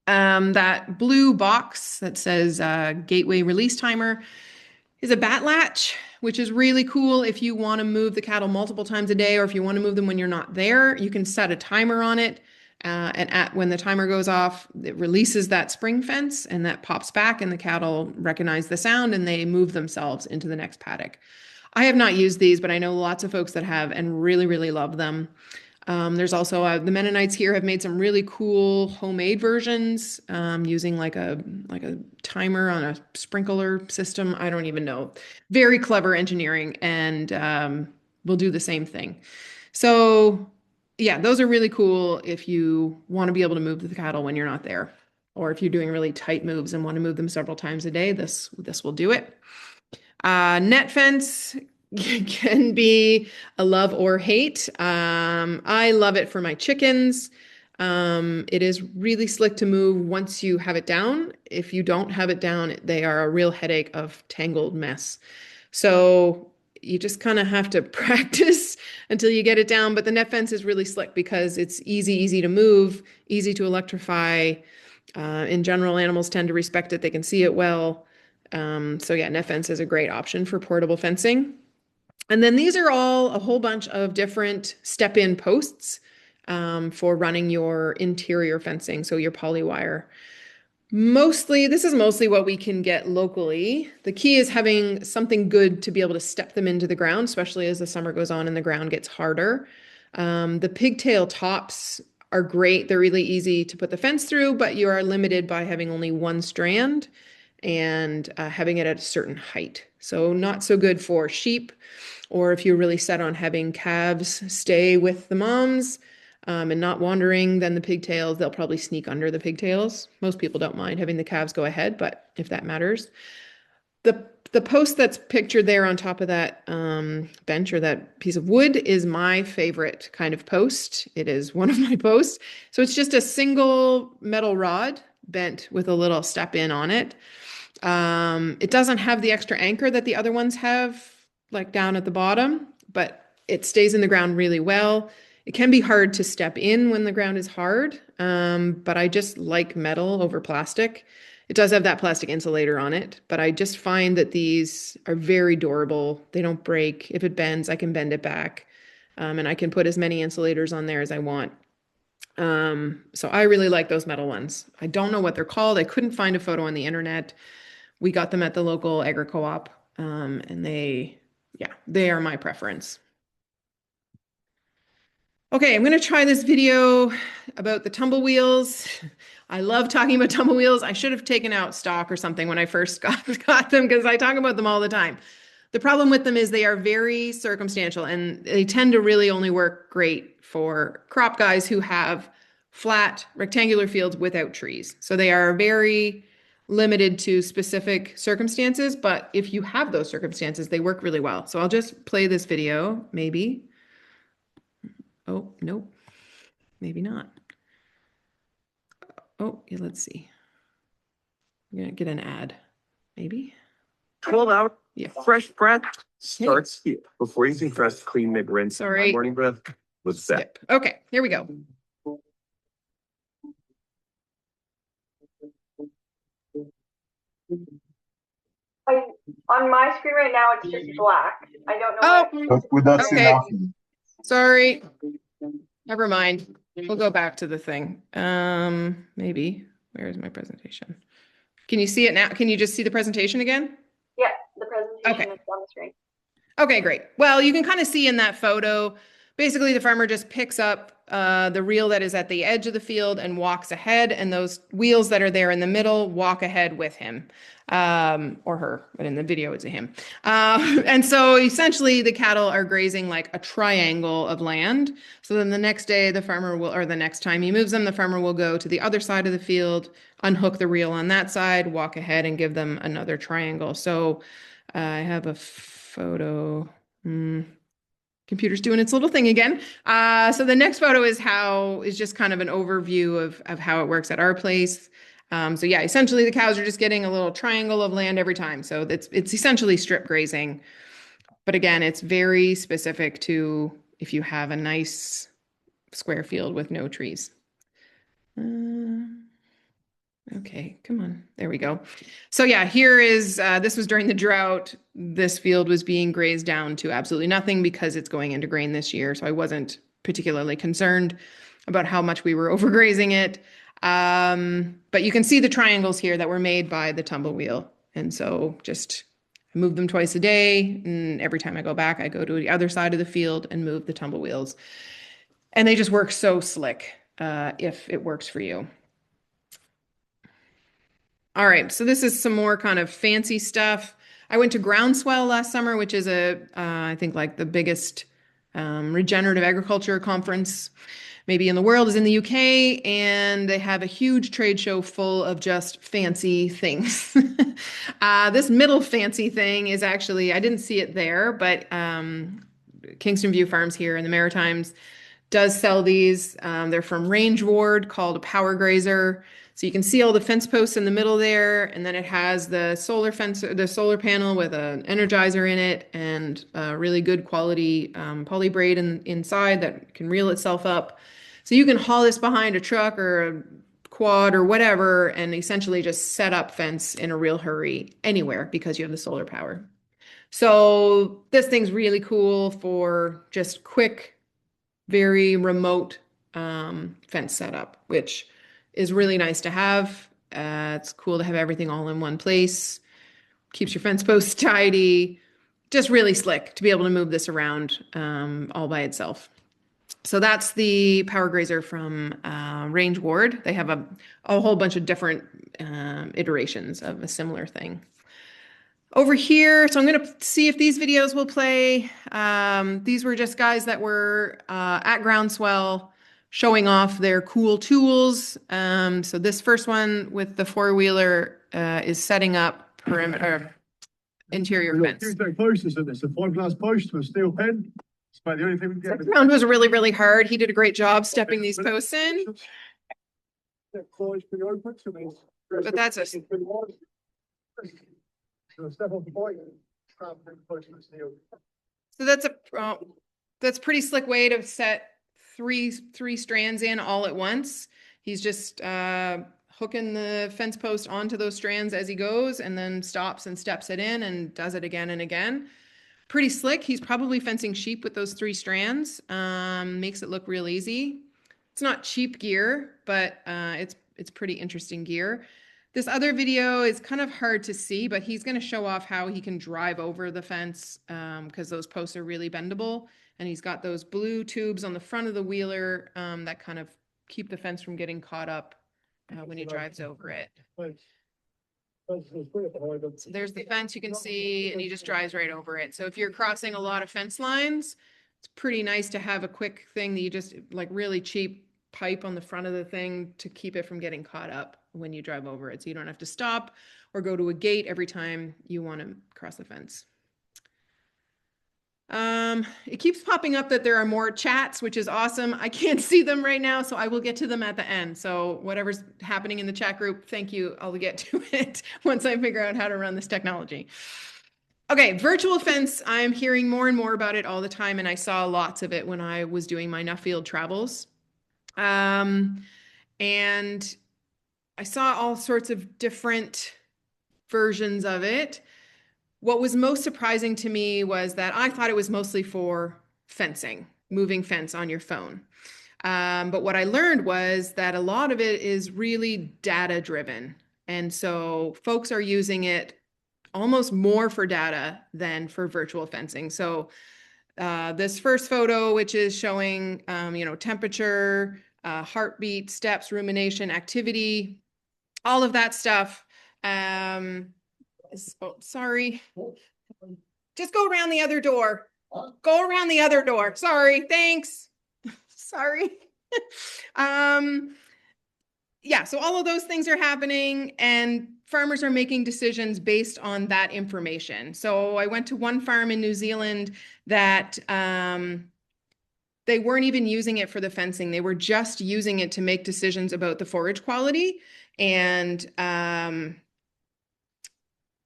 B: That blue box that says Gateway Release Timer is a bat latch, which is really cool if you want to move the cattle multiple times a day, or if you want to move them when you're not there. You can set a timer on it. And when the timer goes off, it releases that spring fence and that pops back, and the cattle recognize the sound and they move themselves into the next paddock. I have not used these, but I know lots of folks that have and really, really love them. There's also the Mennonites here have made some really cool homemade versions using like a timer on a sprinkler system. I don't even know. Very clever engineering, and we'll do the same thing. So yeah, those are really cool if you want to be able to move the cattle when you're not there, or if you're doing really tight moves and want to move them several times a day. This will do it. Net fence can be a love or hate. I love it for my chickens. It is really slick to move once you have it down. If you don't have it down, they are a real headache of tangled mess. So you just kind of have to practice until you get it down. But the net fence is really slick because it's easy to move, easy to electrify. In general, animals tend to respect it. They can see it well. So yeah, net fence is a great option for portable fencing. And then these are all a whole bunch of different step-in posts for running your interior fencing, so your polywire. This is mostly what we can get locally. The key is having something good to be able to step them into the ground, especially as the summer goes on and the ground gets harder. The pigtail tops are great. They're really easy to put the fence through, but you are limited by having only one strand and having it at a certain height. So not so good for sheep, or if you're really set on having calves stay with the moms and not wandering, then the pigtails, they'll probably sneak under the pigtails. Most people don't mind having the calves go ahead, but if that matters. The post that's pictured there on top of that bench or that piece of wood is my favorite kind of post. It is one of my posts. So it's just a single metal rod bent with a little step in on it. It doesn't have the extra anchor that the other ones have, like down at the bottom, but it stays in the ground really well. It can be hard to step in when the ground is hard, but I just like metal over plastic. It does have that plastic insulator on it, but I just find that these are very durable. They don't break. If it bends, I can bend it back, and I can put as many insulators on there as I want. So I really like those metal ones. I don't know what they're called. I couldn't find a photo on the internet. We got them at the local agri-co-op, and they are my preference. Okay, I'm going to try this video about the tumble wheels. I love talking about tumble wheels. I should have taken out stock or something when I first got them because I talk about them all the time. The problem with them is they are very circumstantial and they tend to really only work great for crop guys who have flat rectangular fields without trees. So they are very limited to specific circumstances, but if you have those circumstances, they work really well. So I'll just play this video, maybe. Oh, nope, maybe not. Oh, yeah, let's see. I'm gonna get an ad, maybe.
C: 12 hour fresh breath
B: starts
C: here. Before using fresh, clean, make rinse.
B: Sorry.
C: Morning breath was set.
B: Okay, here we go.
A: On my screen right now, it's just black. I don't know.
B: Okay. Sorry. Never mind. We'll go back to the thing. Maybe. Where is my presentation? Can you see it now? Can you just see the presentation again?
A: Yeah, the presentation is on the screen.
B: Okay, great. Well, you can kind of see in that photo, basically the farmer just picks up the reel that is at the edge of the field and walks ahead, and those wheels that are there in the middle walk ahead with him, or her, but in the video it's a him. And so essentially the cattle are grazing like a triangle of land. So then the next day the farmer will, or the next time he moves them, the farmer will go to the other side of the field, unhook the reel on that side, walk ahead and give them another triangle. So I have a photo. Computer's doing its little thing again. So the next photo is just kind of an overview of how it works at our place. So yeah, essentially the cows are just getting a little triangle of land every time. So it's essentially strip grazing. But again, it's very specific to if you have a nice square field with no trees. Okay, come on. There we go. So yeah, here is, this was during the drought. This field was being grazed down to absolutely nothing because it's going into grain this year. So I wasn't particularly concerned about how much we were overgrazing it. But you can see the triangles here that were made by the tumble wheel. And so just move them twice a day. And every time I go back, I go to the other side of the field and move the tumble wheels. And they just work so slick if it works for you. All right, so this is some more kind of fancy stuff. I went to Groundswell last summer, which is I think like the biggest regenerative agriculture conference maybe in the world, is in the UK, and they have a huge trade show full of just fancy things. This middle fancy thing is actually, I didn't see it there, but Kingston View Farms here in the Maritimes does sell these. They're from Range Ward, called a power grazer. So you can see all the fence posts in the middle there, and then it has the solar panel with an energizer in it, and really good quality polybraid inside that can reel itself up. So you can haul this behind a truck or a quad or whatever, and essentially just set up fence in a real hurry anywhere because you have the solar power. So this thing's really cool for just quick, very remote fence setup, which is really nice to have. It's cool to have everything all in one place. Keeps your fence posts tidy. Just really slick to be able to move this around all by itself. So that's the power grazer from Range Ward. They have a whole bunch of different iterations of a similar thing. Over here, so I'm going to see if these videos will play. These were just guys that were at Groundswell showing off their cool tools. So this first one with the four-wheeler is setting up perimeter interior fence.
D: Tuesday post is this, a 5-glass post with a steel pen. It's about the only thing we can get.
B: The ground was really, really hard. He did a great job stepping these posts in. But that's a... So that's a pretty slick way to set three strands in all at once. He's just hooking the fence post onto those strands as he goes, and then stops and steps it in and does it again and again. Pretty slick. He's probably fencing sheep with those 3 strands. Makes it look real easy. It's not cheap gear, but it's pretty interesting gear. This other video is kind of hard to see, but he's going to show off how he can drive over the fence because those posts are really bendable. And he's got those blue tubes on the front of the wheeler that kind of keep the fence from getting caught up when he drives over it. So there's the fence you can see, and he just drives right over it. So if you're crossing a lot of fence lines, it's pretty nice to have a quick thing that you just like really cheap pipe on the front of the thing to keep it from getting caught up when you drive over it. So you don't have to stop or go to a gate every time you want to cross the fence. It keeps popping up that there are more chats, which is awesome. I can't see them right now, so I will get to them at the end. So whatever's happening in the chat group, thank you. I'll get to it once I figure out how to run this technology. Okay, virtual fence. I'm hearing more and more about it all the time, and I saw lots of it when I was doing my Nuffield travels. And I saw all sorts of different versions of it. What was most surprising to me was that I thought it was mostly for fencing, moving fence on your phone. But what I learned was that a lot of it is really data driven. And so folks are using it almost more for data than for virtual fencing. So this first photo, which is showing, temperature, heartbeat, steps, rumination, activity, all of that stuff. Sorry. Just go around the other door. Go around the other door. Sorry. Thanks. Sorry. Yeah, so all of those things are happening, and farmers are making decisions based on that information. So I went to one farm in New Zealand that they weren't even using it for the fencing. They were just using it to make decisions about the forage quality. And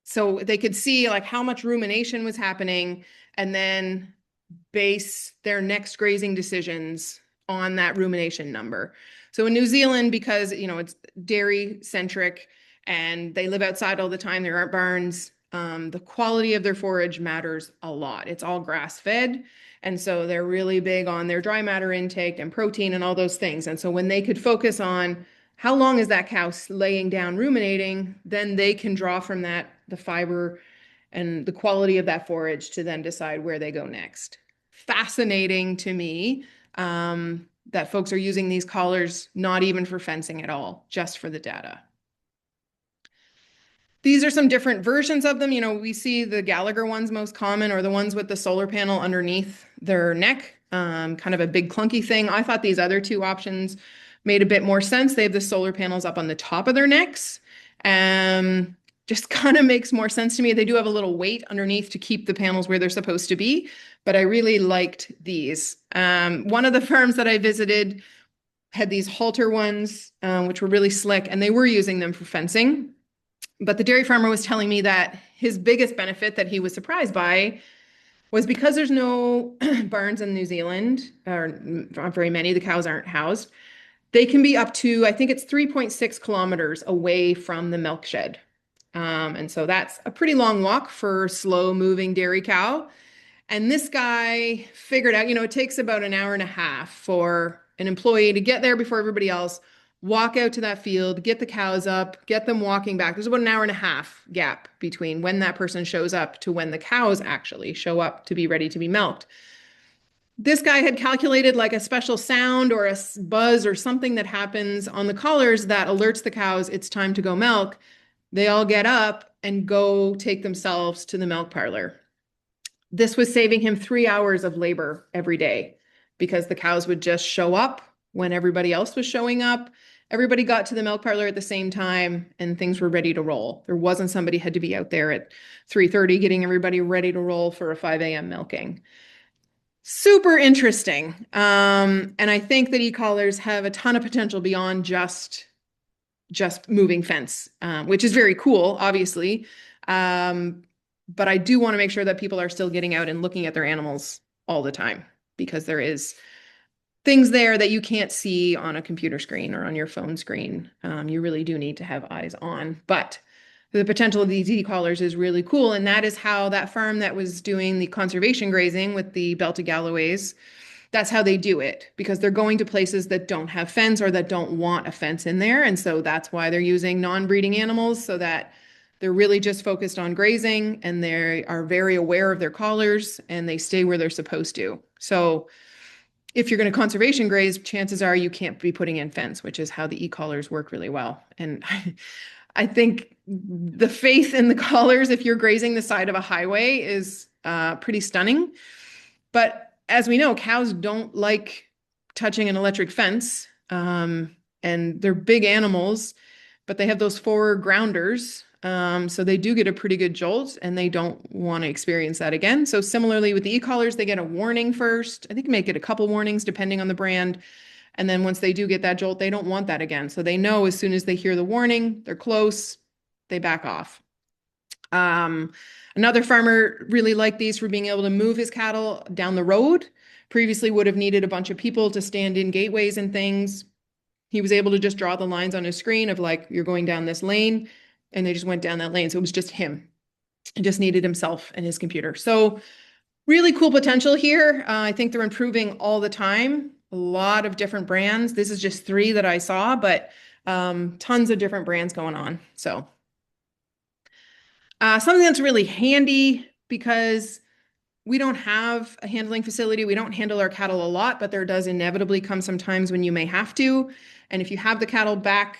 B: so they could see like how much rumination was happening and then base their next grazing decisions on that rumination number. So in New Zealand, because, it's dairy centric and they live outside all the time, there aren't barns, the quality of their forage matters a lot. It's all grass fed. And so they're really big on their dry matter intake and protein and all those things. And so when they could focus on how long is that cow laying down ruminating, then they can draw from that the fiber and the quality of that forage to then decide where they go next. Fascinating to me. that folks are using these collars not even for fencing at all, just for the data. These are some different versions of them. You know, we see the Gallagher ones most common, or the ones with the solar panel underneath their neck, kind of a big clunky thing. I thought these other two options made a bit more sense. They have the solar panels up on the top of their necks. Just kind of makes more sense to me. They do have a little weight underneath to keep the panels where they're supposed to be, but I really liked these. One of the farms that I visited had these halter ones, which were really slick, and they were using them for fencing. But the dairy farmer was telling me that his biggest benefit that he was surprised by was because there's no barns in New Zealand, or not very many, the cows aren't housed. They can be up to, I think it's 3.6 kilometers away from the milk shed. And so that's a pretty long walk for slow moving dairy cow. And this guy figured out, you know, it takes about an hour and a half for an employee to get there before everybody else, walk out to that field, get the cows up, get them walking back. There's about an hour and a half gap between when that person shows up to when the cows actually show up to be ready to be milked. This guy had calculated like a special sound or a buzz or something that happens on the collars that alerts the cows it's time to go milk. They all get up and go take themselves to the milk parlor. This was saving him 3 hours of labor every day because the cows would just show up when everybody else was showing up. Everybody got to the milk parlor at the same time and things were ready to roll. There wasn't somebody had to be out there at 3:30 getting everybody ready to roll for a 5 a.m. milking. Super interesting. And I think that e-collars have a ton of potential beyond just moving fence, which is very cool, obviously. But I do want to make sure that people are still getting out and looking at their animals all the time, because there is things there that you can't see on a computer screen or on your phone screen. You really do need to have eyes on. But the potential of these e-collars is really cool. And that is how that farm that was doing the conservation grazing with the belted Galloways, that's how they do it, because they're going to places that don't have fence or that don't want a fence in there. And so that's why they're using non-breeding animals, so that they're really just focused on grazing and they are very aware of their collars and they stay where they're supposed to. So if you're going to conservation graze, chances are you can't be putting in fence, which is how the e-collars work really well. And I think the faith in the collars, if you're grazing the side of a highway, is pretty stunning. But as we know, cows don't like touching an electric fence, and they're big animals, but they have those forward grounders. So they do get a pretty good jolt and they don't want to experience that again. So similarly with the e-collars, they get a warning first. I think may get a couple warnings depending on the brand. And then once they do get that jolt, they don't want that again. So they know as soon as they hear the warning, they're close, they back off. Another farmer really liked these for being able to move his cattle down the road. Previously would have needed a bunch of people to stand in gateways and things. He was able to just draw the lines on his screen of like, you're going down this lane, and they just went down that lane. So it was just him. He just needed himself and his computer. So really cool potential here. I think they're improving all the time. A lot of different brands. This is just 3 that I saw, but tons of different brands going on. So something that's really handy, because we don't have a handling facility. We don't handle our cattle a lot, but there does inevitably come some times when you may have to. And if you have the cattle back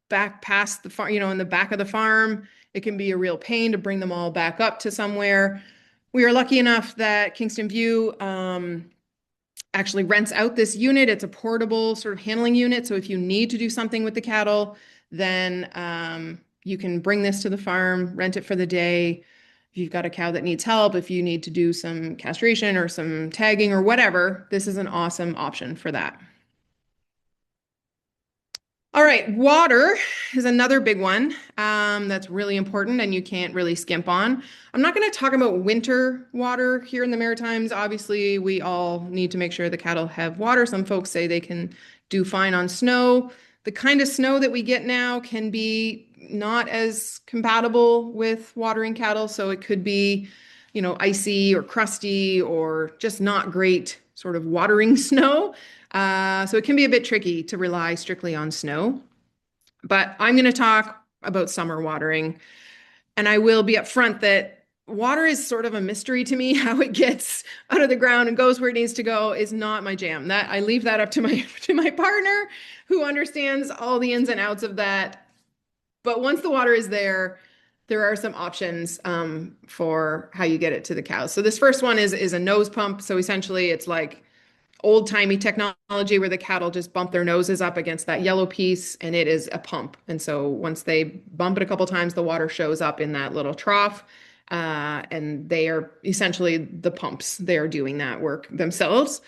B: past the farm, you know, in the back of the farm, it can be a real pain to bring them all back up to somewhere. We are lucky enough that Kingston View actually rents out this unit. It's a portable sort of handling unit. So if you need to do something with the cattle, then you can bring this to the farm, rent it for the day. If you've got a cow that needs help, if you need to do some castration or some tagging or whatever, this is an awesome option for that. All right, water is another big one that's really important and you can't really skimp on. I'm not going to talk about winter water here in the Maritimes. Obviously, we all need to make sure the cattle have water. Some folks say they can do fine on snow. The kind of snow that we get now can be not as compatible with watering cattle. So it could be, you know, icy or crusty or just not great sort of watering snow. So it can be a bit tricky to rely strictly on snow, but I'm going to talk about summer watering. And I will be upfront that water is sort of a mystery to me. How it gets out of the ground and goes where it needs to go is not my jam. That I leave that up to my partner, who understands all the ins and outs of that. But once the water is there, there are some options for how you get it to the cows. So this first one is a nose pump. So essentially, it's like old-timey technology where the cattle just bump their noses up against that yellow piece, and it is a pump. And so once they bump it a couple times, the water shows up in that little trough, and they are essentially the pumps. They are doing that work themselves.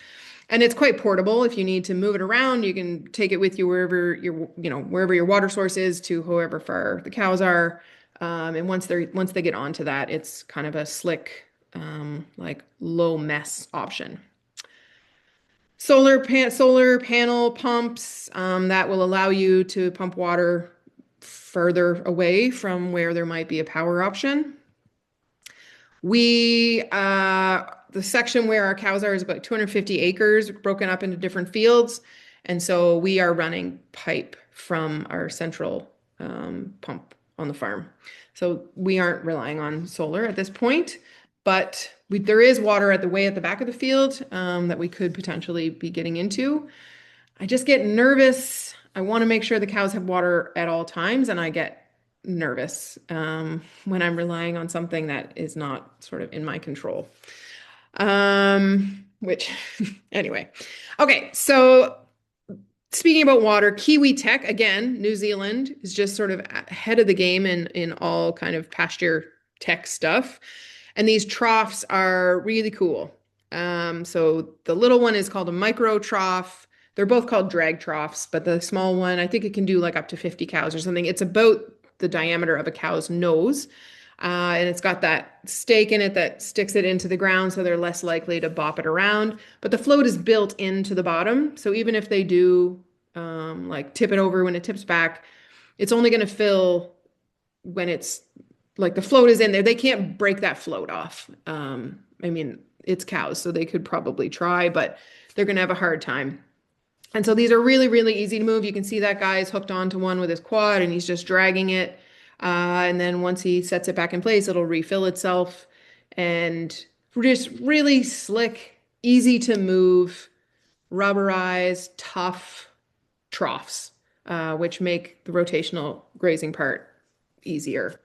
B: And it's quite portable. If you need to move it around, you can take it with you wherever wherever your water source is, to however far the cows are. And once they get onto that, it's kind of a slick, like low mess option. Solar panel pumps that will allow you to pump water further away from where there might be a power option. The section where our cows are is about 250 acres, broken up into different fields. And so we are running pipe from our central pump on the farm. So we aren't relying on solar at this point, but there is water at the back of the field that we could potentially be getting into. I just get nervous. I want to make sure the cows have water at all times, and I get nervous when I'm relying on something that is not sort of in my control. Which anyway. Okay, so speaking about water, Kiwi Tech, again, New Zealand is just sort of ahead of the game in all kind of pasture tech stuff. And these troughs are really cool. So the little one is called a micro trough. They're both called drag troughs, but the small one, I think it can do like up to 50 cows or something. It's about the diameter of a cow's nose. And it's got that stake in it that sticks it into the ground, so they're less likely to bop it around. But the float is built into the bottom. So even if they do like tip it over when it tips back, it's only going to fill when it's like the float is in there. They can't break that float off. I mean, it's cows, so they could probably try, but they're going to have a hard time. And so these are really, really easy to move. You can see that guy is hooked onto one with his quad and he's just dragging it. And then once he sets it back in place, it'll refill itself. And just really slick, easy to move, rubberized, tough troughs, which make the rotational grazing part easier.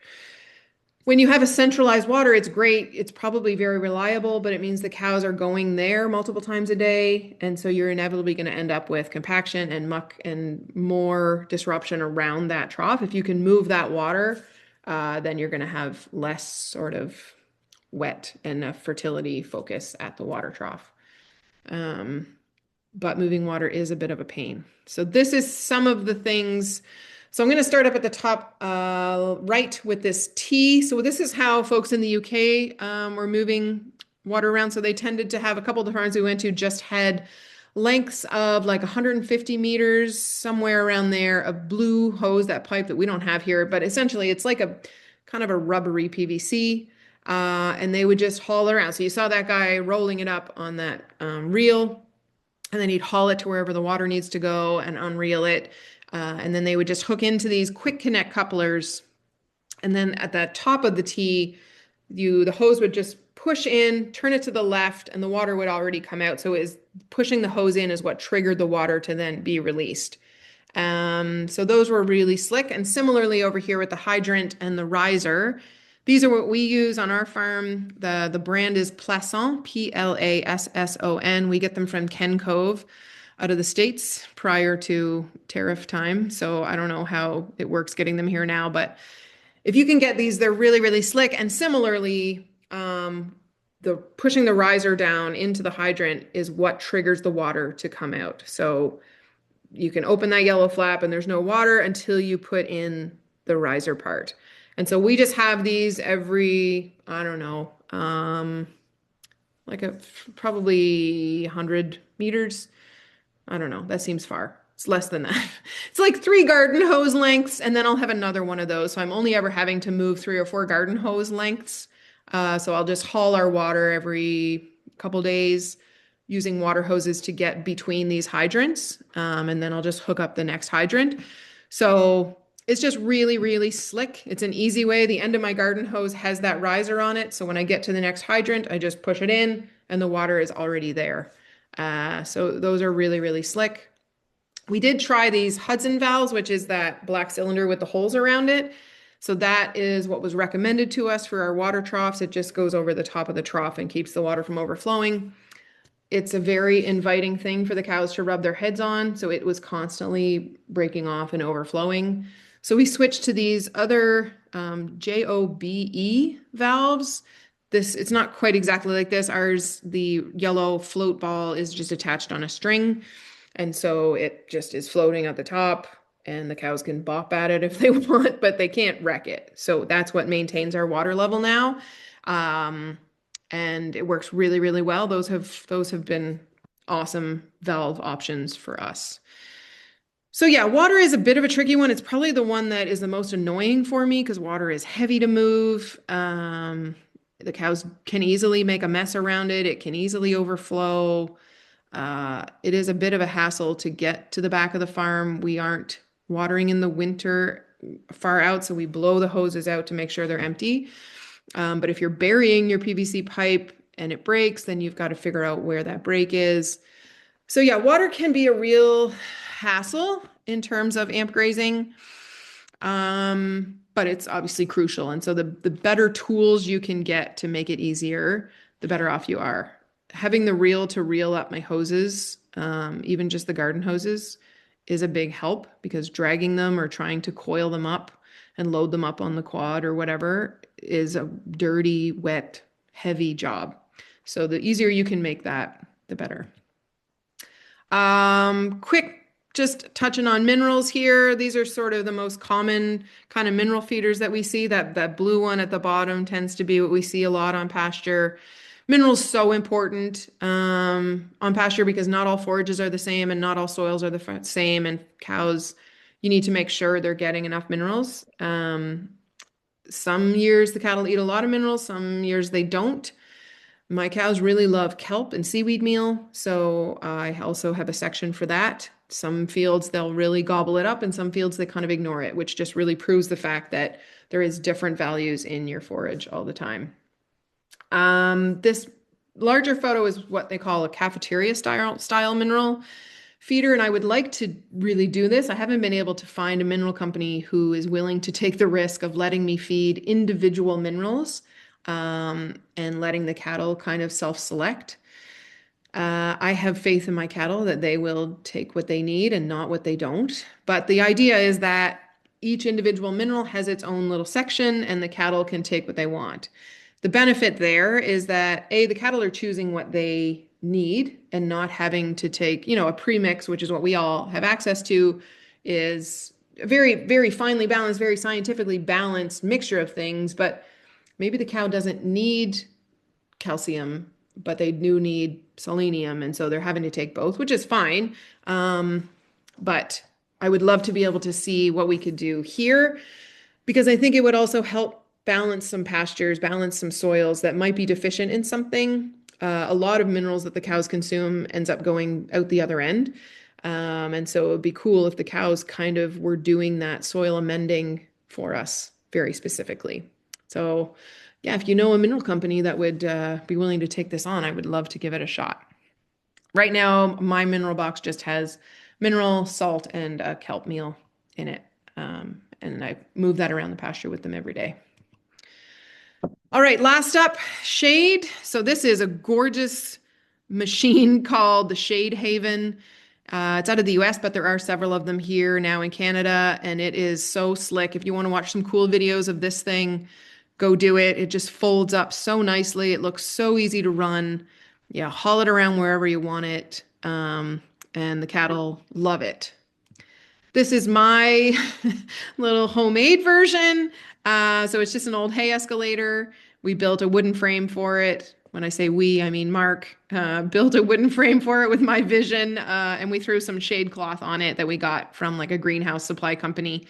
B: When you have a centralized water, it's great. It's probably very reliable, but it means the cows are going there multiple times a day. And so you're inevitably going to end up with compaction and muck and more disruption around that trough. If you can move that water, then you're going to have less sort of wet and a fertility focus at the water trough. But moving water is a bit of a pain. So this is some of the things. So I'm going to start up at the top right with this T. So this is how folks in the UK were moving water around. So they tended to have a couple of the farms we went to just had lengths of like 150 meters, somewhere around there, of blue hose, that pipe that we don't have here. But essentially, it's like a kind of a rubbery PVC. And they would just haul around. So you saw that guy rolling it up on that reel, and then he'd haul it to wherever the water needs to go and unreel it. And then they would just hook into these quick connect couplers. And then at the top of the T, the hose would just push in, turn it to the left, and the water would already come out. So pushing the hose in is what triggered the water to then be released. So those were really slick. And similarly over here with the hydrant and the riser, these are what we use on our farm. The brand is Plasson, Plasson. We get them from Ken Cove out of the States prior to tariff time. So I don't know how it works getting them here now, but if you can get these, they're really, really slick. And similarly, the pushing the riser down into the hydrant is what triggers the water to come out. So you can open that yellow flap and there's no water until you put in the riser part. And so we just have these every, I don't know, probably 100 meters. I don't know. That seems far. It's less than that. It's like 3 garden hose lengths, and then I'll have another one of those. So I'm only ever having to move 3 or 4 garden hose lengths. So I'll just haul our water every couple days using water hoses to get between these hydrants. And then I'll just hook up the next hydrant. So It's just really, really slick. It's an easy way. The end of my garden hose has that riser on it. So when I get to the next hydrant, I just push it in and the water is already there. So those are really, really slick. We did try these Hudson valves, which is that black cylinder with the holes around it. So that is what was recommended to us for our water troughs. It just goes over the top of the trough and keeps the water from overflowing. It's a very inviting thing for the cows to rub their heads on. So it was constantly breaking off and overflowing. So we switched to these other JOBE valves. It's not quite exactly like this. Ours, the yellow float ball is just attached on a string. And so it just is floating at the top and the cows can bop at it if they want, but they can't wreck it. So that's what maintains our water level now. And it works really, really well. Those have been awesome valve options for us. So yeah, water is a bit of a tricky one. It's probably the one that is the most annoying for me because water is heavy to move. The cows can easily make a mess around it. It can easily overflow. It is a bit of a hassle to get to the back of the farm. We aren't watering in the winter far out, so we blow the hoses out to make sure they're empty. But if you're burying your PVC pipe and it breaks, then you've got to figure out where that break is. So yeah, water can be a real hassle in terms of amp grazing, but it's obviously crucial. And so the better tools you can get to make it easier, the better off you are. Having the reel to reel up my hoses, even just the garden hoses, is a big help because dragging them or trying to coil them up and load them up on the quad or whatever is a dirty, wet, heavy job. So the easier you can make that, the better. Quick, just touching on minerals here. These are sort of the most common kind of mineral feeders that we see. That blue one at the bottom tends to be what we see a lot on pasture. Minerals so important on pasture because not all forages are the same and not all soils are the same. And cows, you need to make sure they're getting enough minerals. Some years the cattle eat a lot of minerals, some years they don't. My cows really love kelp and seaweed meal, so I also have a section for that. Some fields they'll really gobble it up, and some fields they kind of ignore it, which just really proves the fact that there is different values in your forage all the time. This larger photo is what they call a cafeteria style mineral feeder, and I would like to really do this. I haven't been able to find a mineral company who is willing to take the risk of letting me feed individual minerals and letting the cattle kind of self-select. I have faith in my cattle that they will take what they need and not what they don't. But the idea is that each individual mineral has its own little section and the cattle can take what they want. The benefit there is that the cattle are choosing what they need and not having to take, a premix, which is what we all have access to, is a very, very finely balanced, very scientifically balanced mixture of things. But maybe the cow doesn't need calcium, but they do need selenium. And so they're having to take both, which is fine. But I would love to be able to see what we could do here because I think it would also help balance some pastures, balance some soils that might be deficient in something. A lot of minerals that the cows consume ends up going out the other end. And so it would be cool if the cows kind of were doing that soil amending for us very specifically. So yeah, if you know a mineral company that would be willing to take this on, I would love to give it a shot. Right now, my mineral box just has mineral, salt, and kelp meal in it. And I move that around the pasture with them every day. All right, last up, shade. So this is a gorgeous machine called the Shade Haven. It's out of the US, but there are several of them here now in Canada, and it is so slick. If you want to watch some cool videos of this thing, go do it. It just folds up so nicely. It looks so easy to run. Yeah, haul it around wherever you want it, and the cattle love it. This is my little homemade version. So it's just an old hay escalator. We built a wooden frame for it. When I say we, I mean Mark built a wooden frame for it with my vision, and we threw some shade cloth on it that we got from like a greenhouse supply company.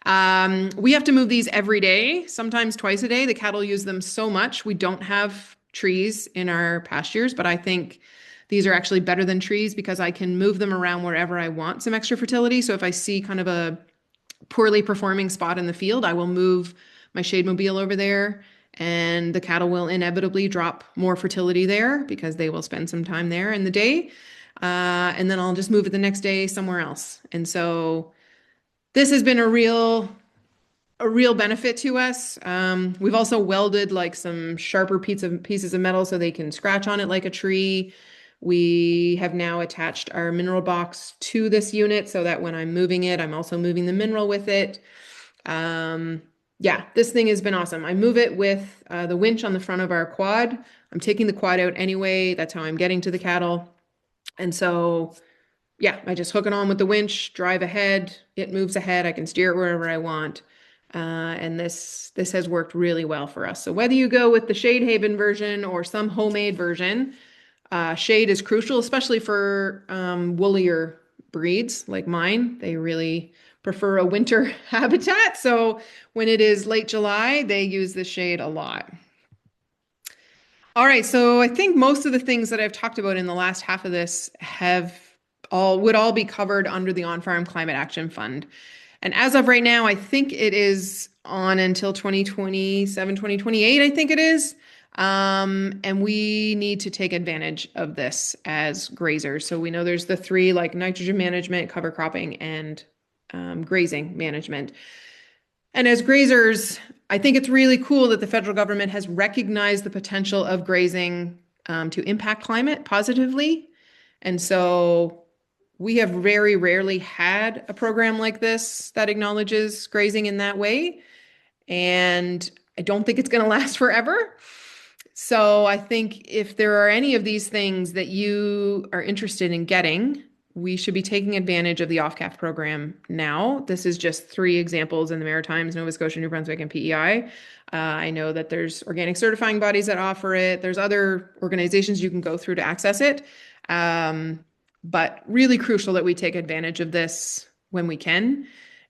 B: We have to move these every day, sometimes twice a day. The cattle use them so much. We don't have trees in our pastures, but I think these are actually better than trees because I can move them around wherever I want some extra fertility. So if I see kind of a poorly performing spot in the field, I will move my shade mobile over there, and the cattle will inevitably drop more fertility there because they will spend some time there in the day. And then I'll just move it the next day somewhere else. And so this has been a real benefit to us. We've also welded like some sharper pieces of metal so they can scratch on it like a tree. We have now attached our mineral box to this unit so that when I'm moving it, I'm also moving the mineral with it. Yeah, this thing has been awesome. I move it with the winch on the front of our quad. I'm taking the quad out anyway. That's how I'm getting to the cattle. And so, yeah, I just hook it on with the winch, drive ahead. It moves ahead. I can steer it wherever I want. And this has worked really well for us. So whether you go with the Shade Haven version or some homemade version, shade is crucial, especially for woollier breeds like mine. They really prefer a winter habitat. So when it is late July, they use the shade a lot. All right, so I think most of the things that I've talked about in the last half of this would all be covered under the On-Farm Climate Action Fund. And as of right now, I think it is on until 2027, 2028, I think it is. And we need to take advantage of this as grazers. So we know there's the three, like nitrogen management, cover cropping, and grazing management. And as grazers, I think it's really cool that the federal government has recognized the potential of grazing to impact climate positively. And so we have very rarely had a program like this that acknowledges grazing in that way. And I don't think it's going to last forever. So I think if there are any of these things that you are interested in getting, we should be taking advantage of the off-calf program now. This is just 3 examples in the Maritimes, Nova Scotia, New Brunswick, and PEI. I know that there's organic certifying bodies that offer it. There's other organizations you can go through to access it. But really crucial that we take advantage of this when we can,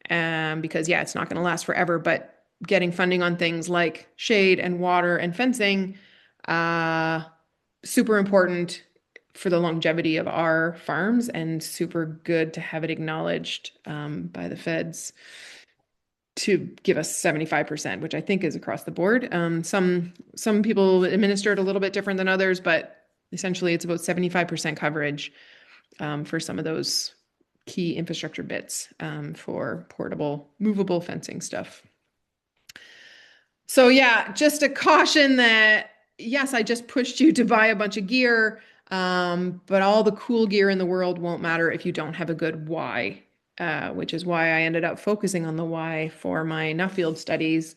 B: because yeah, it's not going to last forever, but getting funding on things like shade and water and fencing, super important for the longevity of our farms and super good to have it acknowledged by the feds to give us 75%, which I think is across the board. Some people administer it a little bit different than others, but essentially it's about 75% coverage for some of those key infrastructure bits for portable, movable fencing stuff. So yeah, just a caution that, yes, I just pushed you to buy a bunch of gear, but all the cool gear in the world won't matter if you don't have a good why, which is why I ended up focusing on the why for my Nuffield studies,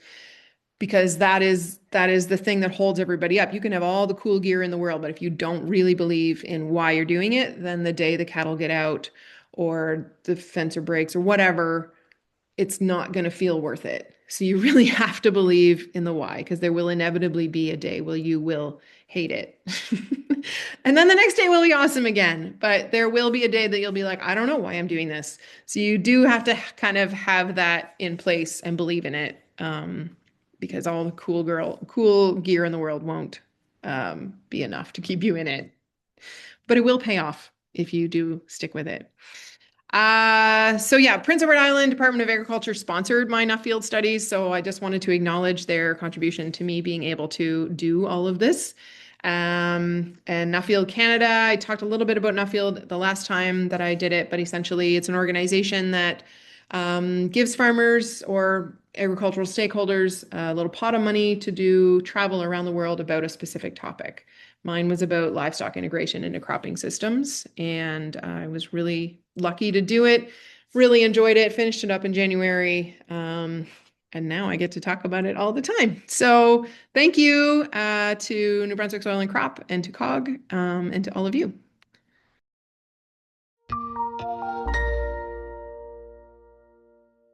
B: because that is the thing that holds everybody up. You can have all the cool gear in the world, but if you don't really believe in why you're doing it, then the day the cattle get out or the fencer breaks or whatever, it's not going to feel worth it. So you really have to believe in the why, because there will inevitably be a day where you will hate it. And then the next day will be awesome again. But there will be a day that you'll be like, I don't know why I'm doing this. So you do have to kind of have that in place and believe in it, because all the cool gear in the world won't be enough to keep you in it. But it will pay off if you do stick with it. So yeah, Prince Edward Island Department of Agriculture sponsored my Nuffield studies. So I just wanted to acknowledge their contribution to me being able to do all of this. And Nuffield Canada, I talked a little bit about Nuffield the last time that I did it, but essentially it's an organization that gives farmers or agricultural stakeholders a little pot of money to do travel around the world about a specific topic. Mine was about livestock integration into cropping systems, and I was really lucky to do it. Really enjoyed it, finished it up in January, and now I get to talk about it all the time. So thank you to New Brunswick Soil and Crop and to COG and to all of you.